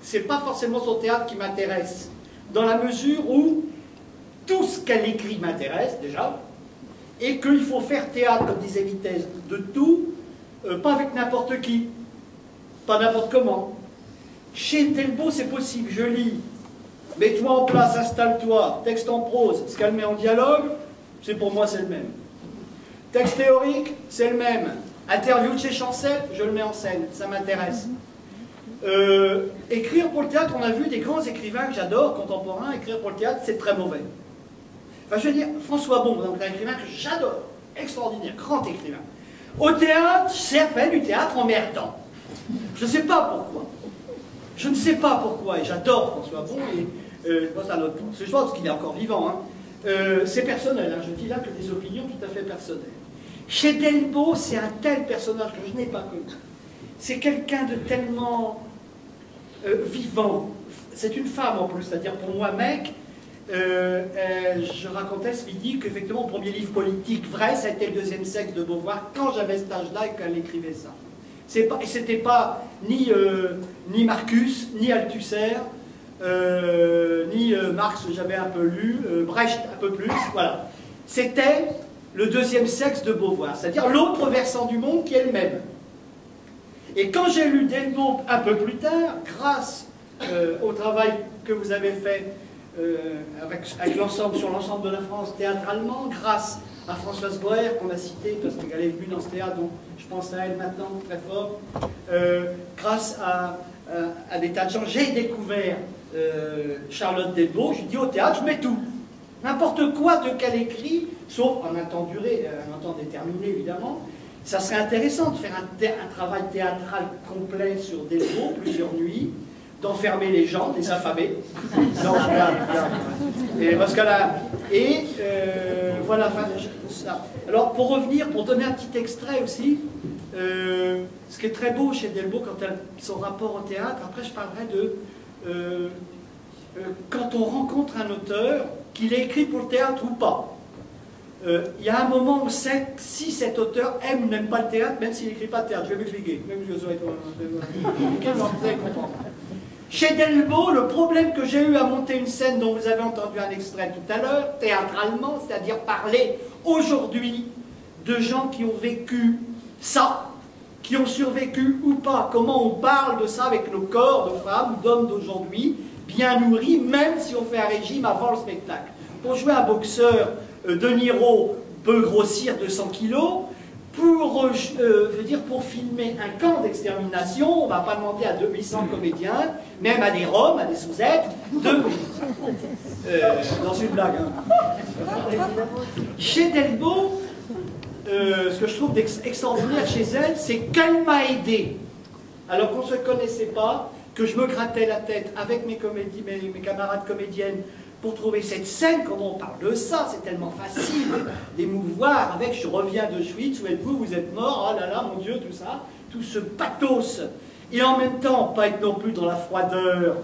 c'est pas forcément son théâtre qui m'intéresse, dans la mesure où tout ce qu'elle écrit m'intéresse déjà, et qu'il faut faire théâtre, comme disait Vitesse, de tout, pas avec n'importe qui, pas n'importe comment. Chez Delvaux, c'est possible, je lis, mets-toi en place, installe-toi, texte en prose, ce qu'elle met en dialogue, pour moi c'est le même. Texte théorique, c'est le même. Interview de chez Chancel, je le mets en scène, ça m'intéresse. Écrire pour le théâtre, on a vu des grands écrivains que j'adore, contemporains, écrire pour le théâtre, c'est très mauvais. Enfin, je veux dire, François Bon, donc un écrivain que j'adore, extraordinaire, grand écrivain. Au théâtre, j'ai fait du théâtre emmerdant. Je ne sais pas pourquoi. Je ne sais pas pourquoi, et j'adore François Bon, et c'est un autre point. Je pense qu'il est encore vivant. Hein. C'est personnel, hein. Je dis là que des opinions tout à fait personnelles. Chez Delbo, c'est un tel personnage que je n'ai pas connu. C'est quelqu'un de tellement vivant. C'est une femme en plus, c'est-à-dire pour moi, mec, je racontais ce midi qu'effectivement, mon premier livre politique vrai, ça a été Le deuxième sexe de Beauvoir, quand j'avais cet âge-là et qu'elle écrivait ça. Et c'était pas ni Marcus, ni Althusser, ni Marx, j'avais un peu lu, Brecht un peu plus, voilà. C'était le deuxième sexe de Beauvoir, c'est-à-dire l'autre versant du monde qui est le même. Et quand j'ai lu Delbo un peu plus tard, grâce au travail que vous avez fait avec l'ensemble, sur l'ensemble de la France théâtralement, grâce à Françoise Boer, qu'on a citée, parce qu'elle est venue dans ce théâtre, donc je pense à elle maintenant très fort, grâce à des tas de gens, j'ai découvert Charlotte Delbo. Je dis au théâtre, je mets tout. N'importe quoi de qu'elle écrit, sauf en un temps duré, un temps déterminé évidemment. Ça serait intéressant de faire un travail théâtral complet sur Delbo, plusieurs nuits, d'enfermer les gens, de les affamer. Non, parce que là, voilà, enfin, ça. Alors pour revenir, pour donner un petit extrait aussi, ce qui est très beau chez Delbo, quand elle, son rapport au théâtre, après je parlerai de quand on rencontre un auteur, qu'il ait écrit pour le théâtre ou pas. Il y a un moment où on sait si cet auteur aime ou n'aime pas le théâtre, même s'il n'écrit pas de théâtre. Je vais m'expliquer. Chez Delbo, le problème que j'ai eu à monter une scène dont vous avez entendu un extrait tout à l'heure, théâtralement, c'est-à-dire parler aujourd'hui de gens qui ont vécu ça, qui ont survécu ou pas, comment on parle de ça avec nos corps de femmes ou d'hommes d'aujourd'hui, bien nourris, même si on fait un régime avant le spectacle. Pour jouer un boxeur, De Niro peut grossir 200 kilos. Pour filmer un camp d'extermination, on ne va pas demander à 2800 comédiens, même à des Roms, à des Souzettes, dans une blague. Hein. Chez Delbo, ce que je trouve extraordinaire chez elle, c'est qu'elle m'a aidé, alors qu'on ne se connaissait pas, que je me grattais la tête avec mes camarades comédiennes, pour trouver cette scène. Comment on parle de ça, c'est tellement facile d'émouvoir avec « je reviens d'Auschwitz, où êtes-vous, vous êtes mort, oh là là, mon Dieu », tout ça, tout ce pathos, et en même temps, pas être non plus dans la froideur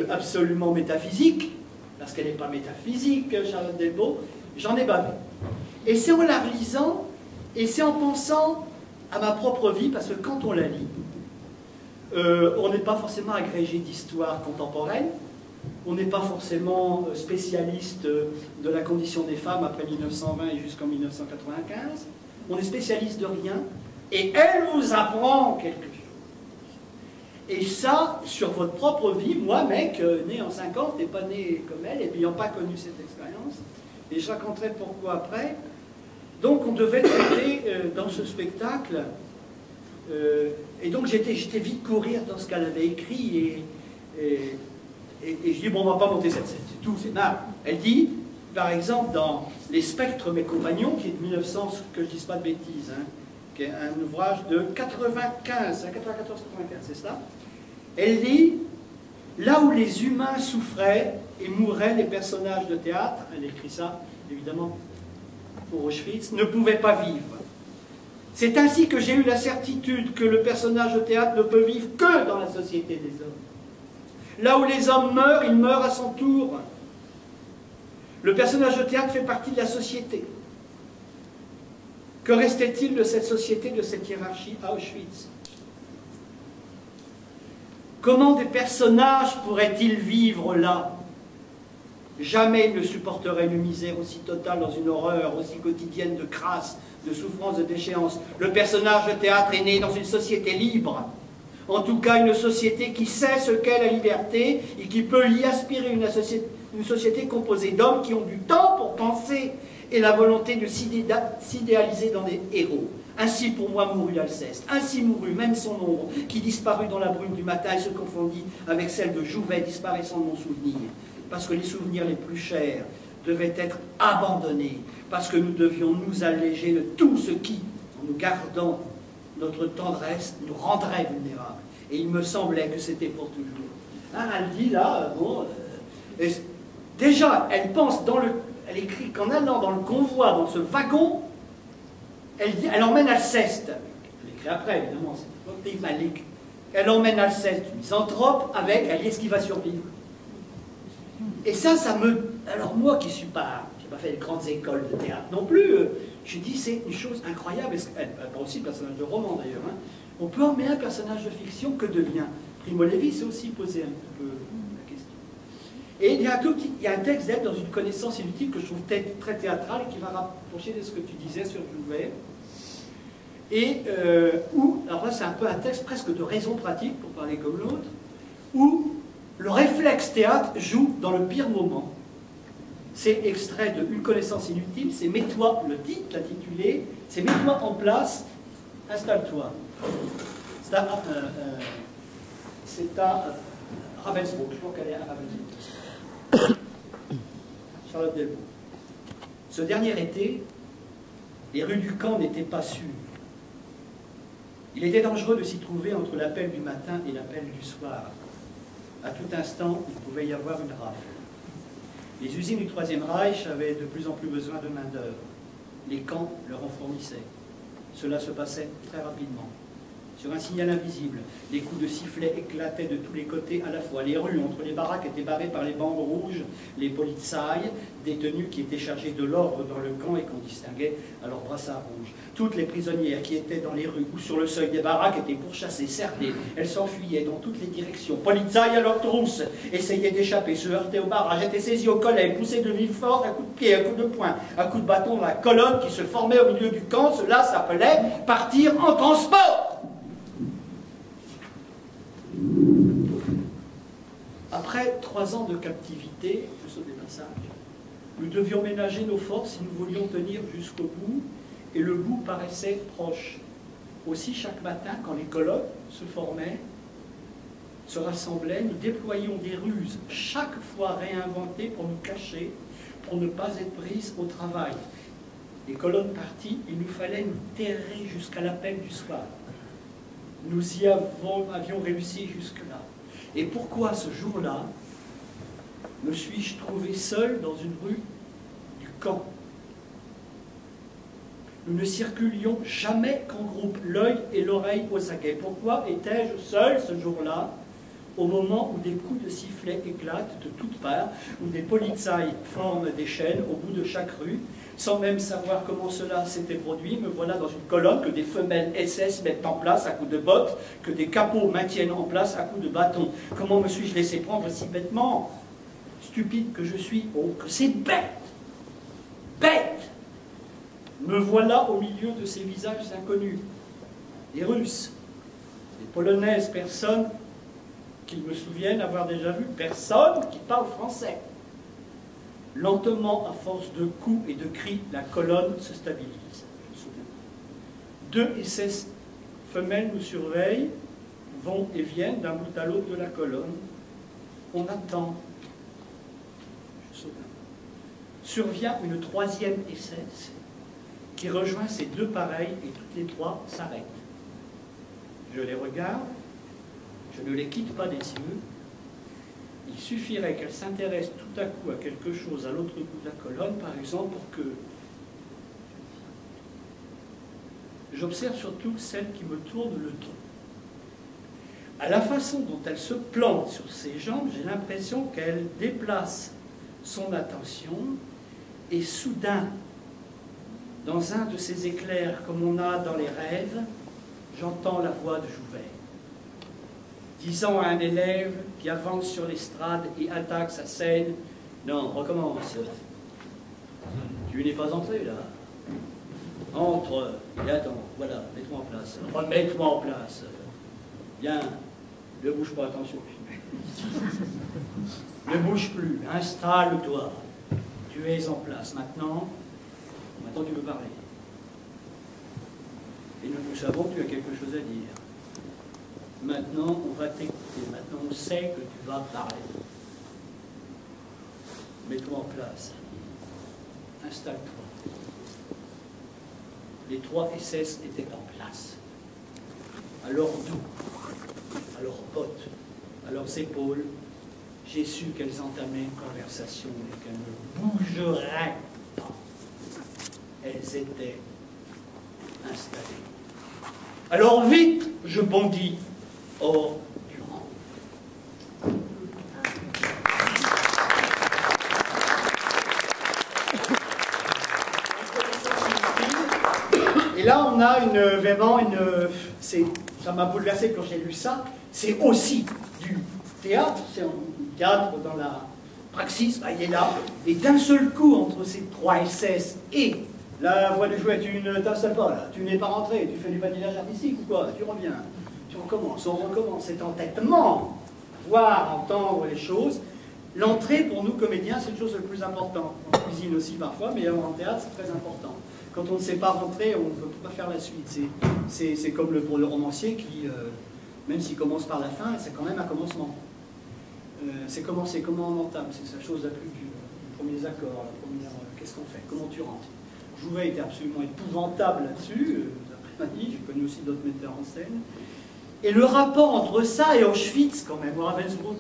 absolument métaphysique, parce qu'elle n'est pas métaphysique, Charlotte Delbo, j'en ai bavé. Et c'est en la relisant, et c'est en pensant à ma propre vie, parce que quand on la lit, on n'est pas forcément agrégé d'histoire contemporaine, on n'est pas forcément spécialiste de la condition des femmes après 1920 et jusqu'en 1995. On est spécialiste de rien. Et elle vous apprend quelque chose. Et ça, sur votre propre vie, moi, mec, né en 50, n'ai pas né comme elle, et n'ayant pas connu cette expérience. Et je raconterai pourquoi après. Donc, on devait traiter dans ce spectacle. Et donc, j'étais vite courir dans ce qu'elle avait écrit. Et je dis, bon, on ne va pas monter cette scène, c'est tout, c'est naze. Elle dit, par exemple, dans Les Spectres, mes compagnons, qui est de 1900, que je ne dise pas de bêtises, hein, qui est un ouvrage de 95, 94-95, c'est ça. Elle dit, là où les humains souffraient et mouraient, les personnages de théâtre, elle écrit ça, évidemment, pour Auschwitz, ne pouvaient pas vivre. C'est ainsi que j'ai eu la certitude que le personnage de théâtre ne peut vivre que dans la société des hommes. Là où les hommes meurent, il meurt à son tour. Le personnage de théâtre fait partie de la société. Que restait-il de cette société, de cette hiérarchie à Auschwitz? Comment des personnages pourraient-ils vivre là? Jamais ils ne supporteraient une misère aussi totale dans une horreur aussi quotidienne de crasse, de souffrance, de déchéance. Le personnage de théâtre est né dans une société libre. En tout cas, une société qui sait ce qu'est la liberté et qui peut y aspirer, une société composée d'hommes qui ont du temps pour penser et la volonté de s'idéaliser dans des héros. Ainsi pour moi mourut Alceste, ainsi mourut même son ombre, qui disparut dans la brume du matin et se confondit avec celle de Jouvet, disparaissant de mon souvenir. Parce que les souvenirs les plus chers devaient être abandonnés, parce que nous devions nous alléger de tout ce qui, en nous gardant notre tendresse, nous rendrait vulnérables. Et il me semblait que c'était pour toujours. Hein, elle dit là, déjà, elle pense elle écrit qu'en allant dans le convoi, dans ce wagon, elle emmène Alceste. Elle écrit après, évidemment, elle emmène Alceste, misanthrope, avec Aliès qui va survivre. Et ça me... Alors moi qui n'ai pas fait de grandes écoles de théâtre non plus, je dis c'est une chose incroyable. Elle pas aussi personnage de roman d'ailleurs. Hein. On peut emmener un personnage de fiction, que devient Primo Levi s'est aussi posé un peu la question. Et il y a un texte d'elle dans une connaissance inutile que je trouve très théâtrale et qui va rapprocher de ce que tu disais sur Jouvet. Et alors là c'est un peu un texte presque de raison pratique, pour parler comme l'autre, où le réflexe théâtre joue dans le pire moment. C'est extrait de Une connaissance inutile, c'est mets-toi, le titre intitulé, c'est mets-toi en place, installe-toi. C'est à Ravensbrück, je crois qu'elle est à Ravensbrück. Charlotte Delbo. Ce dernier été, les rues du camp n'étaient pas sûres. Il était dangereux de s'y trouver entre l'appel du matin et l'appel du soir. À tout instant, il pouvait y avoir une rafle. Les usines du Troisième Reich avaient de plus en plus besoin de main-d'œuvre. Les camps leur en fournissaient. Cela se passait très rapidement. Sur un signal invisible, les coups de sifflet éclataient de tous les côtés à la fois. Les rues entre les baraques étaient barrées par les bandes rouges, les polizei, détenus qui étaient chargés de l'ordre dans le camp et qu'on distinguait à leurs brassards rouges. Toutes les prisonnières qui étaient dans les rues ou sur le seuil des baraques étaient pourchassées, cernées. Elles s'enfuyaient dans toutes les directions. Polizei à leur trousse, essayaient d'échapper, se heurtaient au barrage, étaient saisies au collet, poussées de vive force, à coups de pied, à coups de poing, à coups de bâton dans la colonne qui se formait au milieu du camp. Cela s'appelait partir en transport. Après 3 ans de captivité, je saute des passages, nous devions ménager nos forces si nous voulions tenir jusqu'au bout, et le bout paraissait proche. Aussi, chaque matin, quand les colonnes se formaient, se rassemblaient, nous déployions des ruses, chaque fois réinventées pour nous cacher, pour ne pas être prises au travail. Les colonnes parties, il nous fallait nous terrer jusqu'à l'appel du soir. Nous y avions réussi jusque-là. Et pourquoi ce jour-là me suis-je trouvé seul dans une rue du camp? Nous ne circulions jamais qu'en groupe, l'œil et l'oreille aux aguets. Pourquoi étais-je seul ce jour-là, au moment où des coups de sifflet éclatent de toutes parts, où des polizei forment des chaînes au bout de chaque rue, sans même savoir comment cela s'était produit, me voilà dans une colonne que des femelles SS mettent en place à coups de bottes, que des capots maintiennent en place à coups de bâton. Comment me suis-je laissé prendre si bêtement? Stupide que je suis, oh, que c'est bête! Bête! Me voilà au milieu de ces visages inconnus. Des Russes, des Polonaises, personne qu'ils me souviennent avoir déjà vu, personne qui parle français. Lentement, à force de coups et de cris, la colonne se stabilise. Je me souviens. 2 SS femelles nous surveillent, vont et viennent d'un bout à l'autre de la colonne. On attend. Je me souviens. Survient une 3e SS qui rejoint ces 2 pareilles et toutes les 3 s'arrêtent. Je les regarde, je ne les quitte pas des yeux. Il suffirait qu'elle s'intéresse tout à coup à quelque chose à l'autre bout de la colonne, par exemple, pour que... J'observe surtout celle qui me tourne le dos. À la façon dont elle se plante sur ses jambes, j'ai l'impression qu'elle déplace son attention et soudain, dans un de ces éclairs comme on a dans les rêves, j'entends la voix de Jouvet, disant à un élève qui avance sur l'estrade et attaque sa scène, « Non, recommence. Tu n'es pas entré, là. Entre et attends. Voilà, mets-toi en place. Remets-toi en place. Bien, ne bouge pas, attention. Ne bouge plus, installe-toi. Tu es en place. Maintenant tu peux parler. » Et nous savons que tu as quelque chose à dire. Maintenant, on va t'écouter. Maintenant, on sait que tu vas parler. Mets-toi en place. Installe-toi. Les 3 SS étaient en place. À leur dos, à leurs bottes, à leurs épaules, j'ai su qu'elles entamaient une conversation et qu'elles ne bougeraient pas. Elles étaient installées. Alors vite, je bondis hors du rang. Et là, on a vraiment ça m'a bouleversé quand j'ai lu ça. C'est aussi du théâtre, c'est un théâtre dans la praxis, il est là. Et d'un seul coup, entre ces 3 SS et la voix de jouet, tu ne t'installes pas là, tu n'es pas rentré, tu fais du patinage artistique ou quoi, tu reviens, tu recommences, on recommence, cet entêtement, voir, entendre les choses. L'entrée, pour nous comédiens, c'est une chose la plus importante. On cuisine aussi parfois, mais en théâtre, c'est très important. Quand on ne sait pas rentrer, on ne peut pas faire la suite. C'est comme pour le romancier qui, même s'il commence par la fin, c'est quand même un commencement. C'est commencer, comment on entame, c'est la chose la plus dure. Les premiers accords, la première, qu'est-ce qu'on fait, comment tu rentres. Jouvet était absolument épouvantable là-dessus, d'après ma vie, j'ai connu aussi d'autres metteurs en scène. Et le rapport entre ça et Auschwitz, quand même, ou Ravensbrück.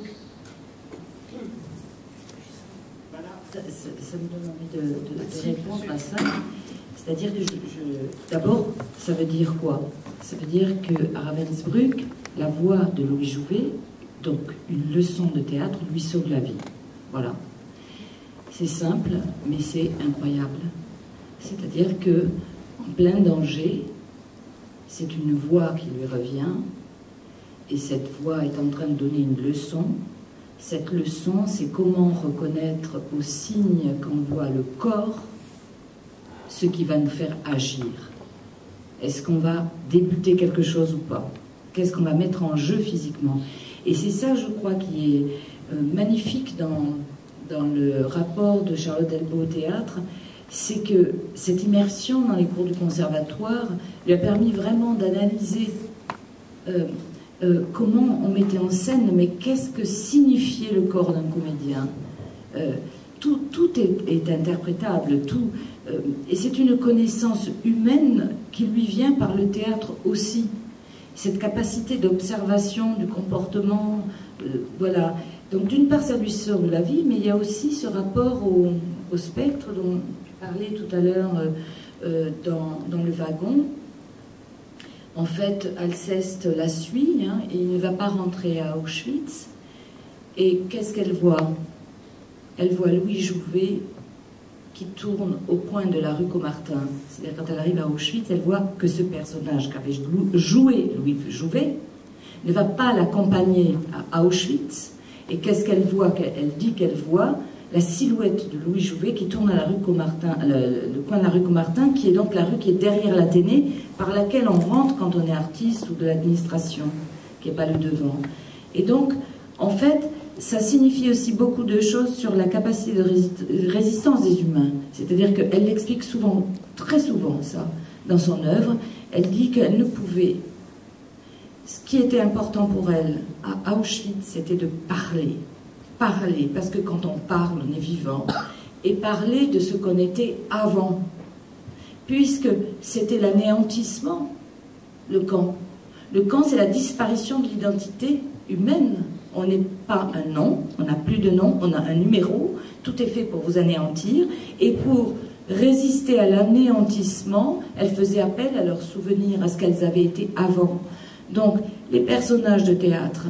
Voilà. Ça me donne envie de répondre à ça. C'est-à-dire que d'abord, ça veut dire quoi? Ça veut dire qu'à Ravensbrück, la voix de Louis Jouvet, donc une leçon de théâtre, lui sauve la vie. Voilà. C'est simple, mais c'est incroyable. C'est-à-dire que en plein danger, c'est une voix qui lui revient, et cette voix est en train de donner une leçon. Cette leçon, c'est comment reconnaître aux signes qu'envoie le corps ce qui va nous faire agir. Est-ce qu'on va débuter quelque chose ou pas? Qu'est-ce qu'on va mettre en jeu physiquement? Et c'est ça, je crois, qui est magnifique dans le rapport de Charlotte Delbo au théâtre, c'est que cette immersion dans les cours du conservatoire lui a permis vraiment d'analyser comment on mettait en scène, mais qu'est-ce que signifiait le corps d'un comédien. Tout est interprétable, tout, et c'est une connaissance humaine qui lui vient par le théâtre aussi. Cette capacité d'observation du comportement, voilà. Donc d'une part, ça lui sauve la vie, mais il y a aussi ce rapport au spectre dont tu parlais tout à l'heure dans le wagon. En fait, Alceste la suit, hein, et il ne va pas rentrer à Auschwitz. Et qu'est-ce qu'elle voit? Elle voit Louis Jouvet qui tourne au coin de la rue Caumartin. C'est-à-dire, quand elle arrive à Auschwitz, elle voit que ce personnage qu'avait joué Louis Jouvet ne va pas l'accompagner à Auschwitz. Et qu'est-ce qu'elle voit? Elle dit qu'elle voit la silhouette de Louis Jouvet qui tourne à la rue Caumartin, le coin de la rue Caumartin, qui est donc la rue qui est derrière l'Athénée, par laquelle on rentre quand on est artiste ou de l'administration, qui n'est pas le devant. Et donc, en fait, ça signifie aussi beaucoup de choses sur la capacité de résistance des humains. C'est-à-dire qu'elle l'explique souvent, très souvent ça, dans son œuvre. Elle dit qu'elle ne pouvait... Ce qui était important pour elle, à Auschwitz, c'était de parler. Parler, parce que quand on parle, on est vivant. Et parler de ce qu'on était avant. Puisque c'était l'anéantissement, le camp. Le camp, c'est la disparition de l'identité humaine. On n'est pas un nom, on n'a plus de nom, on a un numéro, tout est fait pour vous anéantir, et pour résister à l'anéantissement, elle faisait appel à leurs souvenirs, à ce qu'elles avaient été avant. Donc, les personnages de théâtre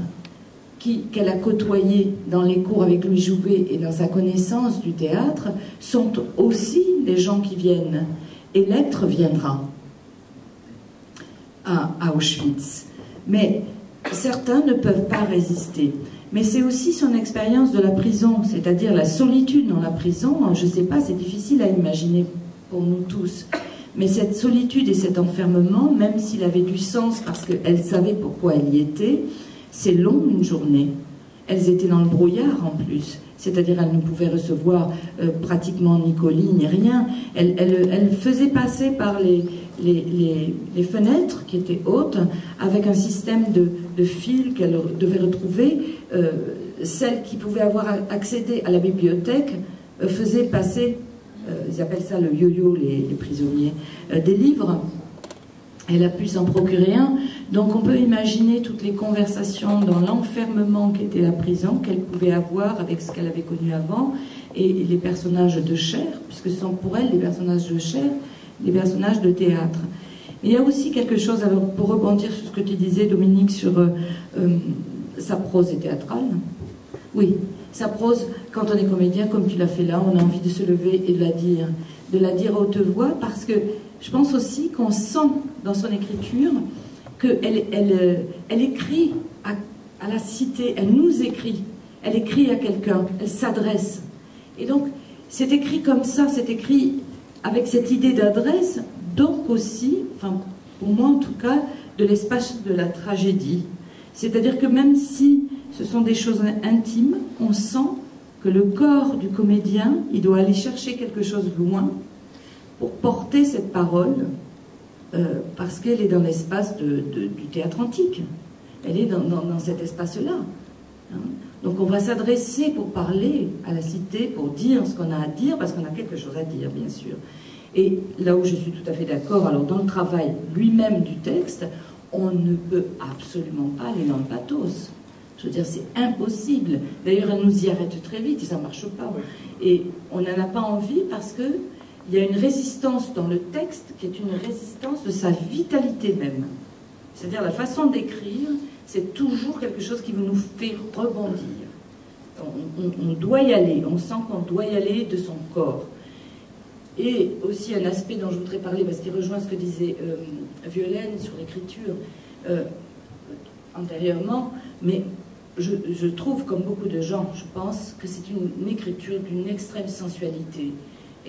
qu'elle a côtoyés dans les cours avec Louis Jouvet et dans sa connaissance du théâtre sont aussi des gens qui viennent. Et l'être viendra à Auschwitz. Mais certains ne peuvent pas résister. Mais c'est aussi son expérience de la prison, c'est-à-dire la solitude dans la prison. Je ne sais pas, c'est difficile à imaginer pour nous tous. Mais cette solitude et cet enfermement, même s'il avait du sens parce qu'elle savait pourquoi elle y était, c'est long une journée. Elles étaient dans le brouillard en plus. c'est-à-dire elle ne pouvait recevoir pratiquement ni colis ni rien. Elle faisait passer par les fenêtres qui étaient hautes avec un système de fils qu'elle devait retrouver. Celles qui pouvaient avoir accédé à la bibliothèque faisaient passer, ils appellent ça le yo-yo, les prisonniers, des livres. Elle a pu s'en procurer un. Donc on peut imaginer toutes les conversations dans l'enfermement qu'était la prison, qu'elle pouvait avoir avec ce qu'elle avait connu avant, et les personnages de chair, puisque ce sont pour elle les personnages de chair, les personnages de théâtre. Il y a aussi quelque chose, alors, pour rebondir sur ce que tu disais, Dominique, sur sa prose est théâtrale. Oui, sa prose, quand on est comédien, comme tu l'as fait là, on a envie de se lever et de la dire à haute voix, parce que je pense aussi qu'on sent dans son écriture qu'elle écrit à la cité, elle nous écrit, elle écrit à quelqu'un, elle s'adresse. Et donc, c'est écrit comme ça, c'est écrit avec cette idée d'adresse, donc aussi, enfin, pour moi en tout cas, de l'espace de la tragédie. C'est-à-dire que même si ce sont des choses intimes, on sent que le corps du comédien, il doit aller chercher quelque chose loin pour porter cette parole, parce qu'elle est dans l'espace du théâtre antique. Elle est dans cet espace-là. Hein. Donc on va s'adresser pour parler à la cité, pour dire ce qu'on a à dire, parce qu'on a quelque chose à dire, bien sûr. Et là où je suis tout à fait d'accord, alors dans le travail lui-même du texte, on ne peut absolument pas aller dans le pathos. Je veux dire, c'est impossible. D'ailleurs, elle nous y arrête très vite et ça ne marche pas. Et on n'en a pas envie parce que il y a une résistance dans le texte qui est une résistance de sa vitalité même. C'est-à-dire la façon d'écrire, c'est toujours quelque chose qui nous fait rebondir. On doit y aller, on sent qu'on doit y aller de son corps. Et aussi un aspect dont je voudrais parler, parce qu'il rejoint ce que disait Violaine sur l'écriture antérieurement, mais je trouve, comme beaucoup de gens, je pense, que c'est une écriture d'une extrême sensualité.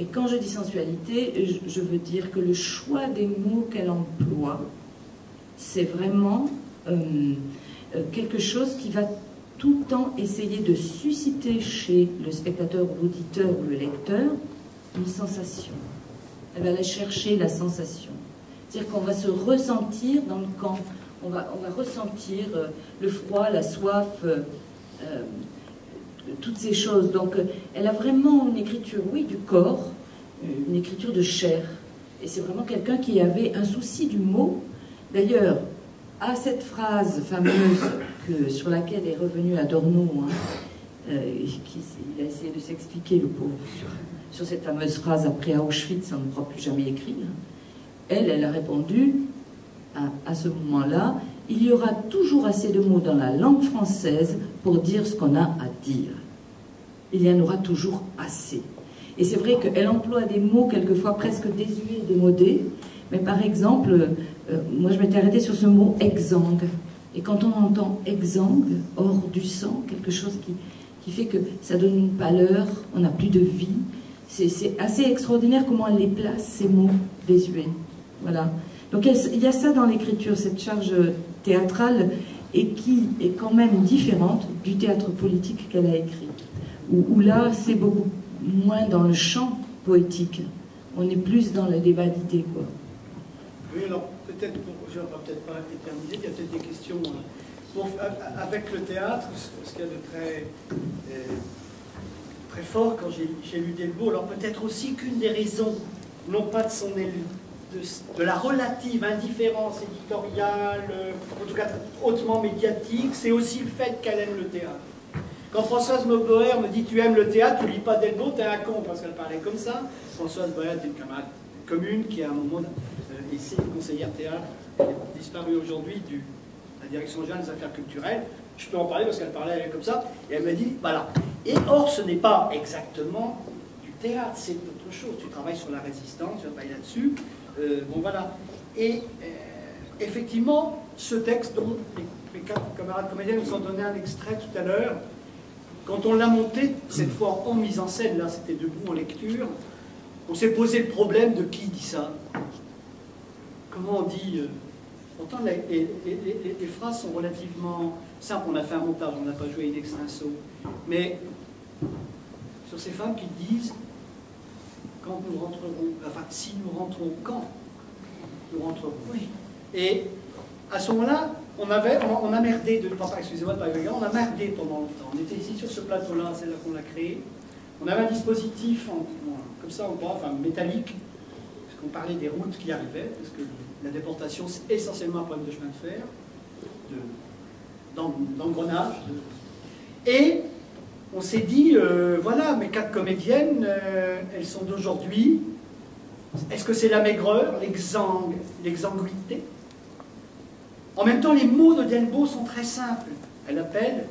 Et quand je dis sensualité, je veux dire que le choix des mots qu'elle emploie, c'est vraiment quelque chose qui va tout le temps essayer de susciter chez le spectateur ou l'auditeur ou le lecteur une sensation. Elle va aller chercher la sensation. C'est-à-dire qu'on va se ressentir dans le camp. On va ressentir le froid, la soif, toutes ces choses. Donc elle a vraiment une écriture, oui, du corps, une écriture de chair. Et c'est vraiment quelqu'un qui avait un souci du mot. D'ailleurs, à cette phrase fameuse sur laquelle est revenu Adorno, hein, il a essayé de s'expliquer, le pauvre, sur cette fameuse phrase « après Auschwitz, on ne pourra plus jamais écrire ». Elle a répondu à ce moment-là, il y aura toujours assez de mots dans la langue française pour dire ce qu'on a à dire. Il y en aura toujours assez. Et c'est vrai qu'elle emploie des mots quelquefois presque désuets, démodés, mais par exemple, moi je m'étais arrêtée sur ce mot « exsangue ». Et quand on entend « exsangue », hors du sang, quelque chose qui fait que ça donne une pâleur, on n'a plus de vie. C'est assez extraordinaire comment elle les place, ces mots désuets. Voilà. Donc il y a ça dans l'écriture, cette charge théâtrale, et qui est quand même différente du théâtre politique qu'elle a écrit. Où là, c'est beaucoup moins dans le champ poétique. On est plus dans le débat d'idées, quoi. Oui, alors peut-être, je ne vais peut-être pas éterniser, il y a peut-être des questions. Bon, avec le théâtre, ce qu'il y a de très fort quand j'ai lu Delbos, alors peut-être aussi qu'une des raisons, non pas de son de la relative indifférence éditoriale, en tout cas hautement médiatique, c'est aussi le fait qu'elle aime le théâtre. Quand Françoise Boer me dit « tu aimes le théâtre, tu lis pas Delbos, t'es un con » parce qu'elle parlait comme ça. Françoise Boer était une camarade commune qui à un moment ici, conseillère théâtre, elle est disparue aujourd'hui de la direction générale des affaires culturelles. Je peux en parler parce qu'elle parlait comme ça. Et elle m'a dit « voilà ». Et or, ce n'est pas exactement du théâtre, c'est autre chose. Tu travailles sur la résistance, tu travailles là-dessus. Bon voilà. Et effectivement, ce texte dont les quatre camarades comédiens nous ont donné un extrait tout à l'heure, quand on l'a monté, cette fois en mise en scène, là c'était debout en lecture, on s'est posé le problème de qui dit ça. Comment on dit pourtant les phrases sont relativement simples, on a fait un montage, on n'a pas joué in extenso, mais sur ces femmes qui disent quand nous rentrerons, enfin si nous rentrons, quand nous rentrerons. Oui. Et à ce moment-là, on a merdé, excusez-moi de pas rigoler, on a merdé pendant longtemps. On était ici sur ce plateau-là, c'est là qu'on l'a créé. On avait un dispositif comme ça en bois, enfin métallique, parce qu'on parlait des routes qui arrivaient, parce que la déportation c'est essentiellement un problème de chemin de fer, d'engrenage. Et on s'est dit, voilà, mes 4 comédiennes, elles sont d'aujourd'hui. Est-ce que c'est la maigreur, l'exanguïté? En même temps, les mots de Delbo sont très simples. Elle appelle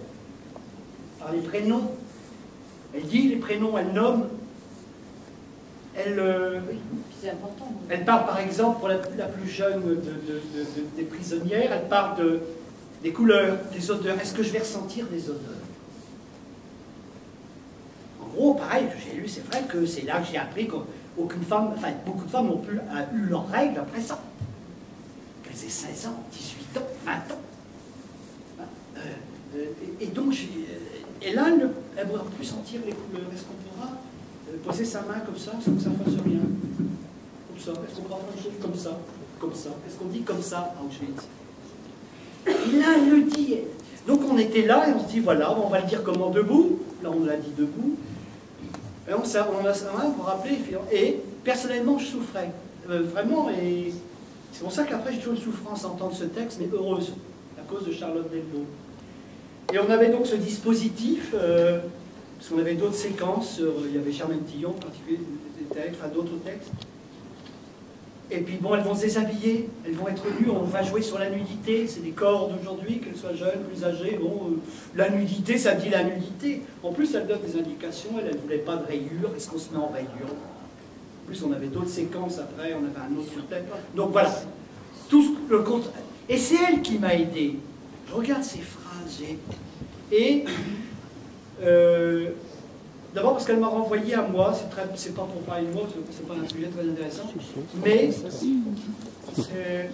par les prénoms. Elle dit les prénoms, elle nomme. C'est important. Elle parle par exemple, pour la plus jeune des prisonnières, elle parle des couleurs, des odeurs. Est-ce que je vais ressentir des odeurs? En gros, pareil, j'ai lu, c'est vrai que c'est là que j'ai appris qu'aucune femme, enfin beaucoup de femmes ont eu leurs règles après ça. Qu'elles aient 16 ans, 18 ans, 20 ans. Et donc, et là, elle ne pourra plus sentir les couleurs. Est-ce qu'on pourra poser sa main comme ça, sans que ça ne fasse rien? Comme ça. Est-ce qu'on pourra faire une chose comme ça? Comme ça. Est-ce qu'on dit comme ça à Auschwitz? Et là, elle le dit. Donc on était là et on se dit, voilà, on va le dire comment? Debout. Là, on l'a dit debout. Et on a ça pour rappeler. Et personnellement, je souffrais. Vraiment, et c'est pour ça qu'après, j'ai toujours une souffrance à entendre ce texte, mais heureuse, à cause de Charlotte Delbo. Et on avait donc ce dispositif, parce qu'on avait d'autres séquences, il y avait Germaine Tillon en particulier, des textes, enfin d'autres textes. Et puis bon, elles vont se déshabiller, elles vont être nues, on va jouer sur la nudité, c'est des corps d'aujourd'hui, qu'elles soient jeunes, plus âgées, bon, la nudité, ça dit la nudité. En plus, elle donne des indications, elle ne voulait pas de rayures, est-ce qu'on se met en rayures? En plus, on avait d'autres séquences après, on avait un autre sur-tête. Donc voilà, tout le compte. Et c'est elle qui m'a aidé. Je regarde ces phrases, et d'abord parce qu'elle m'a renvoyé à moi, c'est pas pour parler de moi, c'est pas un sujet très intéressant, mais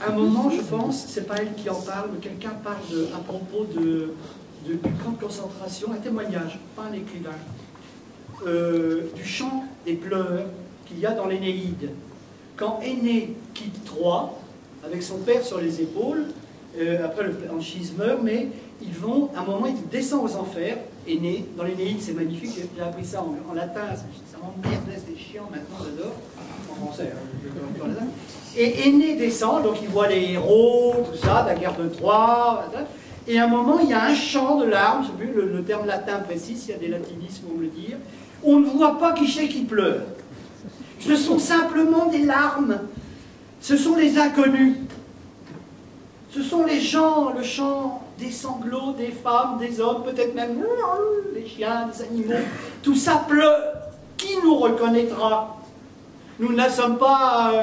à un moment, je pense, c'est pas elle qui en parle, mais quelqu'un parle à propos du camp de concentration, un témoignage, pas un écrivain, du chant des pleurs qu'il y a dans l'Énéide. Quand Énée quitte Troie, avec son père sur les épaules, après Anchise meurt, mais ils vont, à un moment, ils descendent aux enfers. Énée, dans l'Énéide, c'est magnifique, j'ai appris ça en latin, ça m'emmerde, c'est chiant, maintenant j'adore, en français, hein, et Énée descend, donc il voit les héros, tout ça, la guerre de Troie, et à un moment, il y a un chant de larmes, je sais plus le terme latin précis, s'il y a des latinismes, on me le dire, on ne voit pas qui c'est qui pleure. Ce sont simplement des larmes, ce sont les inconnus. Ce sont les gens, le chant des sanglots, des femmes, des hommes, peut-être même des chiens, des animaux. Tout ça pleure. Qui nous reconnaîtra? Nous ne sommes pas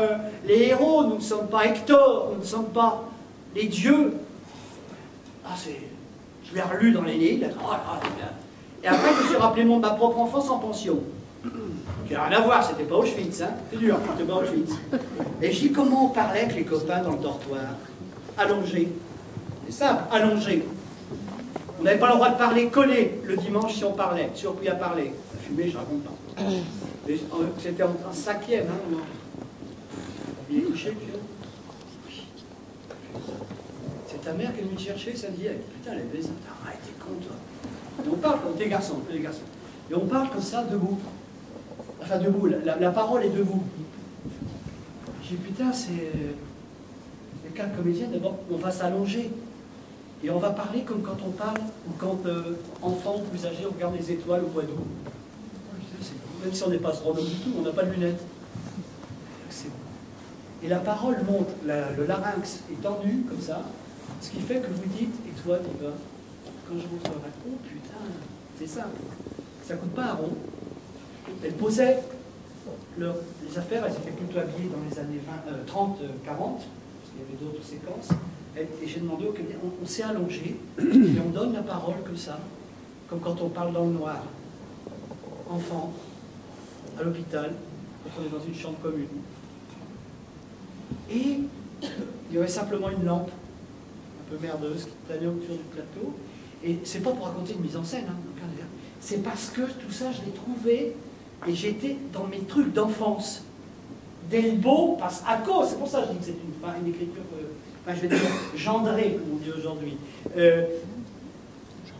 les héros, nous ne sommes pas Hector, nous ne sommes pas les dieux. Ah, je l'ai relu dans l'Énéide. Et après, je me suis rappelé ma propre enfance en pension. Qui n'a rien à voir, c'était pas Auschwitz, hein. C'est dur, c'était pas Auschwitz. Et je dis comment on parlait avec les copains dans le dortoir. Allongé. C'est simple, allongé. On n'avait pas le droit de parler collé le dimanche si on parlait, surpris à parler. Fumer, je raconte pas. C'était en 5e, hein. Il est couché, puis c'est ta mère qui est venue te chercher samedi. Putain, elle est baisée. Arrête, t'es con, toi. Et on parle comme des garçons, les garçons. Et on parle comme ça, debout. Enfin, debout, la parole est debout. J'ai dit, putain, c'est... Les 4 comédiens, d'abord, on va s'allonger. Et on va parler comme quand on parle, ou quand, enfant ou plus âgé, on regarde les étoiles au bois d'eau. Même si on n'est pas astronome du tout, on n'a pas de lunettes. C'est bon. Et la parole monte, le larynx est tendu, comme ça, ce qui fait que vous dites, et toi, tu vas, quand je vous ferai, oh putain, c'est simple. Ça ne coûte pas un rond. Elle posait les affaires, elles étaient plutôt habillées dans les années 30-40, parce qu'il y avait d'autres séquences. Et j'ai demandé au cabinet, on s'est allongé, et on donne la parole comme ça, comme quand on parle dans le noir. Enfant, à l'hôpital, quand on est dans une chambre commune. Et il y avait simplement une lampe, un peu merdeuse, qui planait autour du plateau. Et c'est pas pour raconter une mise en scène, hein, c'est parce que tout ça, je l'ai trouvé, et j'étais dans mes trucs d'enfance. Delbo passe à cause, c'est pour ça que je dis que c'est une écriture, je vais dire, gendrée, comme on dit aujourd'hui.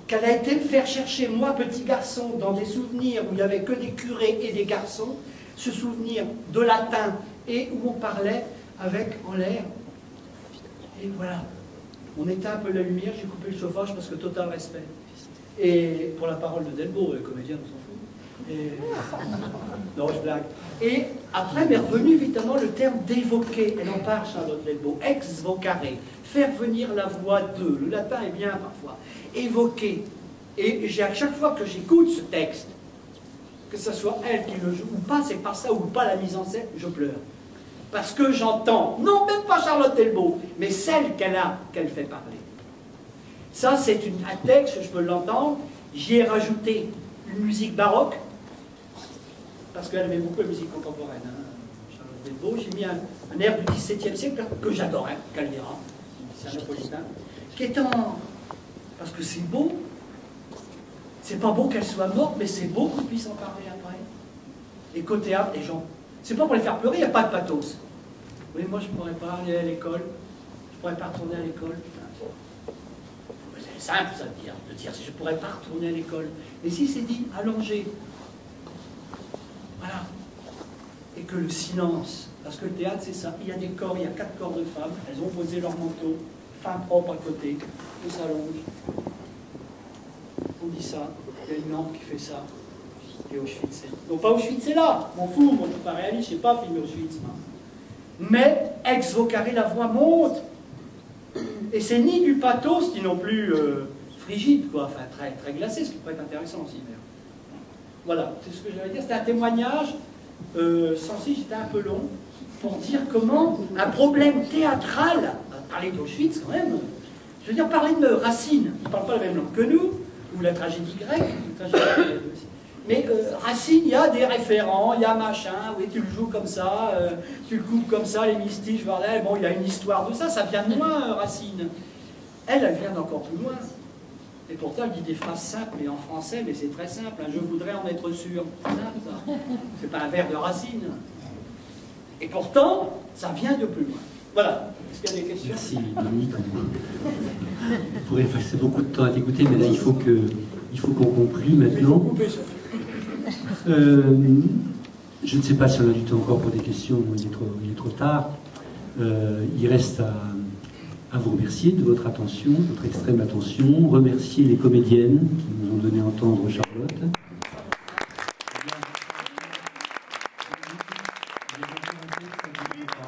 Qu'elle a été me faire chercher, moi, petit garçon, dans des souvenirs où il n'y avait que des curés et des garçons, ce souvenir de latin, et où on parlait avec en l'air. Et voilà. On éteint un peu la lumière, j'ai coupé le chauffage parce que total respect. Et pour la parole de Delbo, comédien, on s'en fout. Et... Non, je blague. Et après m'est revenu évidemment le terme d'évoquer. Elle en parle, Charlotte Delbo. Ex vocare. Faire venir la voix de. Le latin est bien parfois. Évoquer. Et à chaque fois que j'écoute ce texte, que ce soit elle qui le joue ou pas, c'est par ça ou pas la mise en scène, je pleure. Parce que j'entends, non même pas Charlotte Delbo, mais celle qu'elle fait parler. Ça, c'est un texte, je peux l'entendre. J'y ai rajouté une musique baroque, parce qu'elle aimait beaucoup la musique contemporaine, hein, Charlotte Delbo. J'ai mis un air du XVIIe siècle que j'adore, hein, Caldeira, c'est un napolitain, qui est en... Parce que c'est beau. C'est pas beau qu'elle soit morte, mais c'est beau qu'on puisse en parler après. Et côté art, les gens... C'est pas pour les faire pleurer, il n'y a pas de pathos. Oui, moi je ne pourrais pas aller à l'école, je ne pourrais pas retourner à l'école. C'est simple ça de dire si je ne pourrais pas retourner à l'école. Et si c'est dit allongé, voilà. Et que le silence, parce que le théâtre c'est ça, il y a des corps, il y a 4 corps de femmes, elles ont posé leur manteau, fin propre à côté, tout s'allonge. On dit ça, il y a une lampe qui fait ça. Et Auschwitz, donc pas Auschwitz c'est là, m'en fous, moi je suis pas réaliste, je n'ai pas filmé Auschwitz. Mais ex vocare, la voix monte. Et c'est ni du pathos, ni non plus frigide, quoi, enfin très, très glacé, ce qui pourrait être intéressant aussi. Mais... Voilà, c'est ce que j'allais dire, c'était un témoignage, sans si j'étais un peu long, pour dire comment un problème théâtral, parler d'Auschwitz quand même, je veux dire parler de Racine, il ne parle pas la même langue que nous, ou la tragédie grecque, mais Racine, il y a des référents, il y a machin, oui, tu le joues comme ça, tu le coupes comme ça, les mystiques, bordel, bon, il y a une histoire de ça, ça vient de loin, Racine. Elle vient d'encore plus loin. Et pourtant, elle dit des phrases simples, mais en français, mais c'est très simple, hein, je voudrais en être sûr. C'est simple, ça. C'est pas un vers de Racine. Et pourtant, ça vient de plus loin. Voilà. Est-ce qu'il y a des questions? Merci, Dominique. On pourrait passer beaucoup de temps à t'écouter, mais là, il faut qu'on conclue maintenant. Je ne sais pas si on a du temps encore pour des questions, il est trop tard. Il reste à vous remercier de votre attention, de votre extrême attention, remercier les comédiennes qui nous ont donné à entendre Charlotte.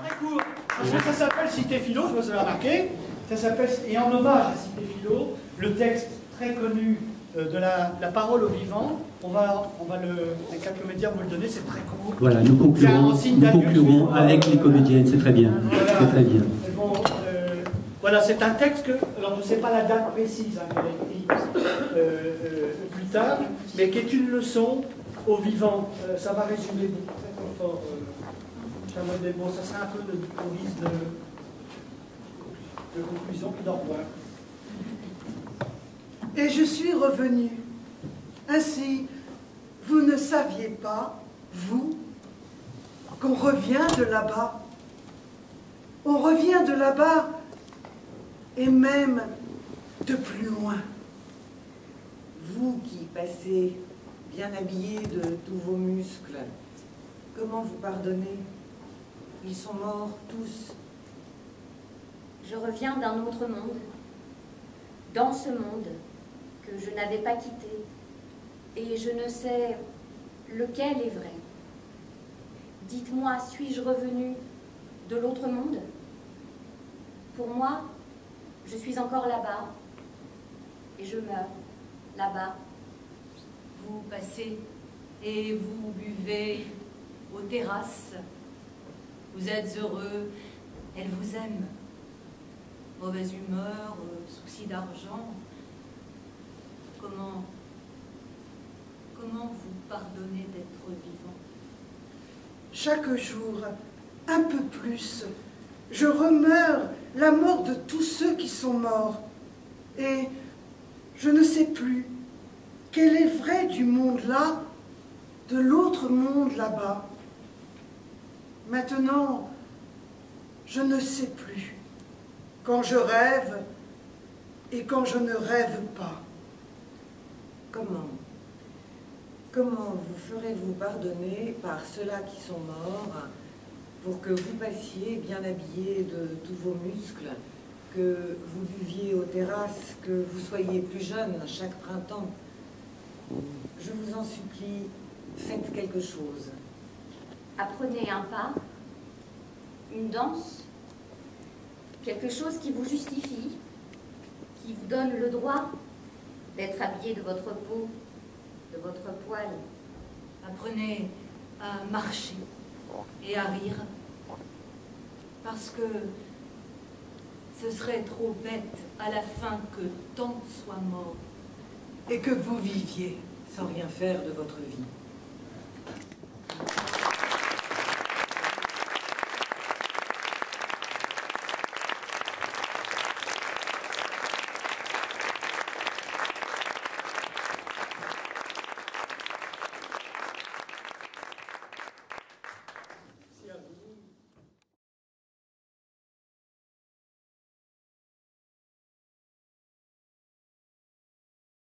Très court, parce que ça s'appelle Cité Philo, je vous avais remarqué, ça s'appelle, et en hommage à Cité Philo, le texte très connu de la parole au vivant, on va les 4 comédiens vont le donner, c'est très court. Voilà, nous conclurons avec les comédiennes, c'est très bien. Voilà. C'est très bien. Bon, voilà, c'est un texte que, alors je ne sais pas la date précise hein, qu'elle a écrit plus tard, mais qui est une leçon au vivant. Ça va résumer très fort. Bon, ça sera un peu de guise de conclusion puis d'au revoir. Et je suis revenu. Ainsi, vous ne saviez pas, vous, qu'on revient de là-bas. On revient de là-bas, et même de plus loin. Vous qui passez bien habillés de tous vos muscles, comment vous pardonnez? Ils sont morts tous. Je reviens d'un autre monde, dans ce monde que je n'avais pas quitté, et je ne sais lequel est vrai. Dites-moi, suis-je revenu de l'autre monde? Pour moi, je suis encore là-bas, et je meurs là-bas. Vous passez et vous buvez aux terrasses. Vous êtes heureux, elle vous aime. Mauvaise humeur, souci d'argent. Comment vous pardonnez d'être vivant? Chaque jour, un peu plus, je remeurs la mort de tous ceux qui sont morts. Et je ne sais plus qu'elle est vraie du monde là, de l'autre monde là-bas. Maintenant, je ne sais plus quand je rêve et quand je ne rêve pas. Comment vous ferez-vous pardonner par ceux-là qui sont morts pour que vous passiez bien habillés de tous vos muscles, que vous buviez aux terrasses, que vous soyez plus jeune chaque printemps? Je vous en supplie, faites quelque chose. Apprenez un pas, une danse, quelque chose qui vous justifie, qui vous donne le droit d'être habillé de votre peau, de votre poil. Apprenez à marcher et à rire, parce que ce serait trop bête à la fin que tant soient morts. Et que vous viviez sans rien faire de votre vie.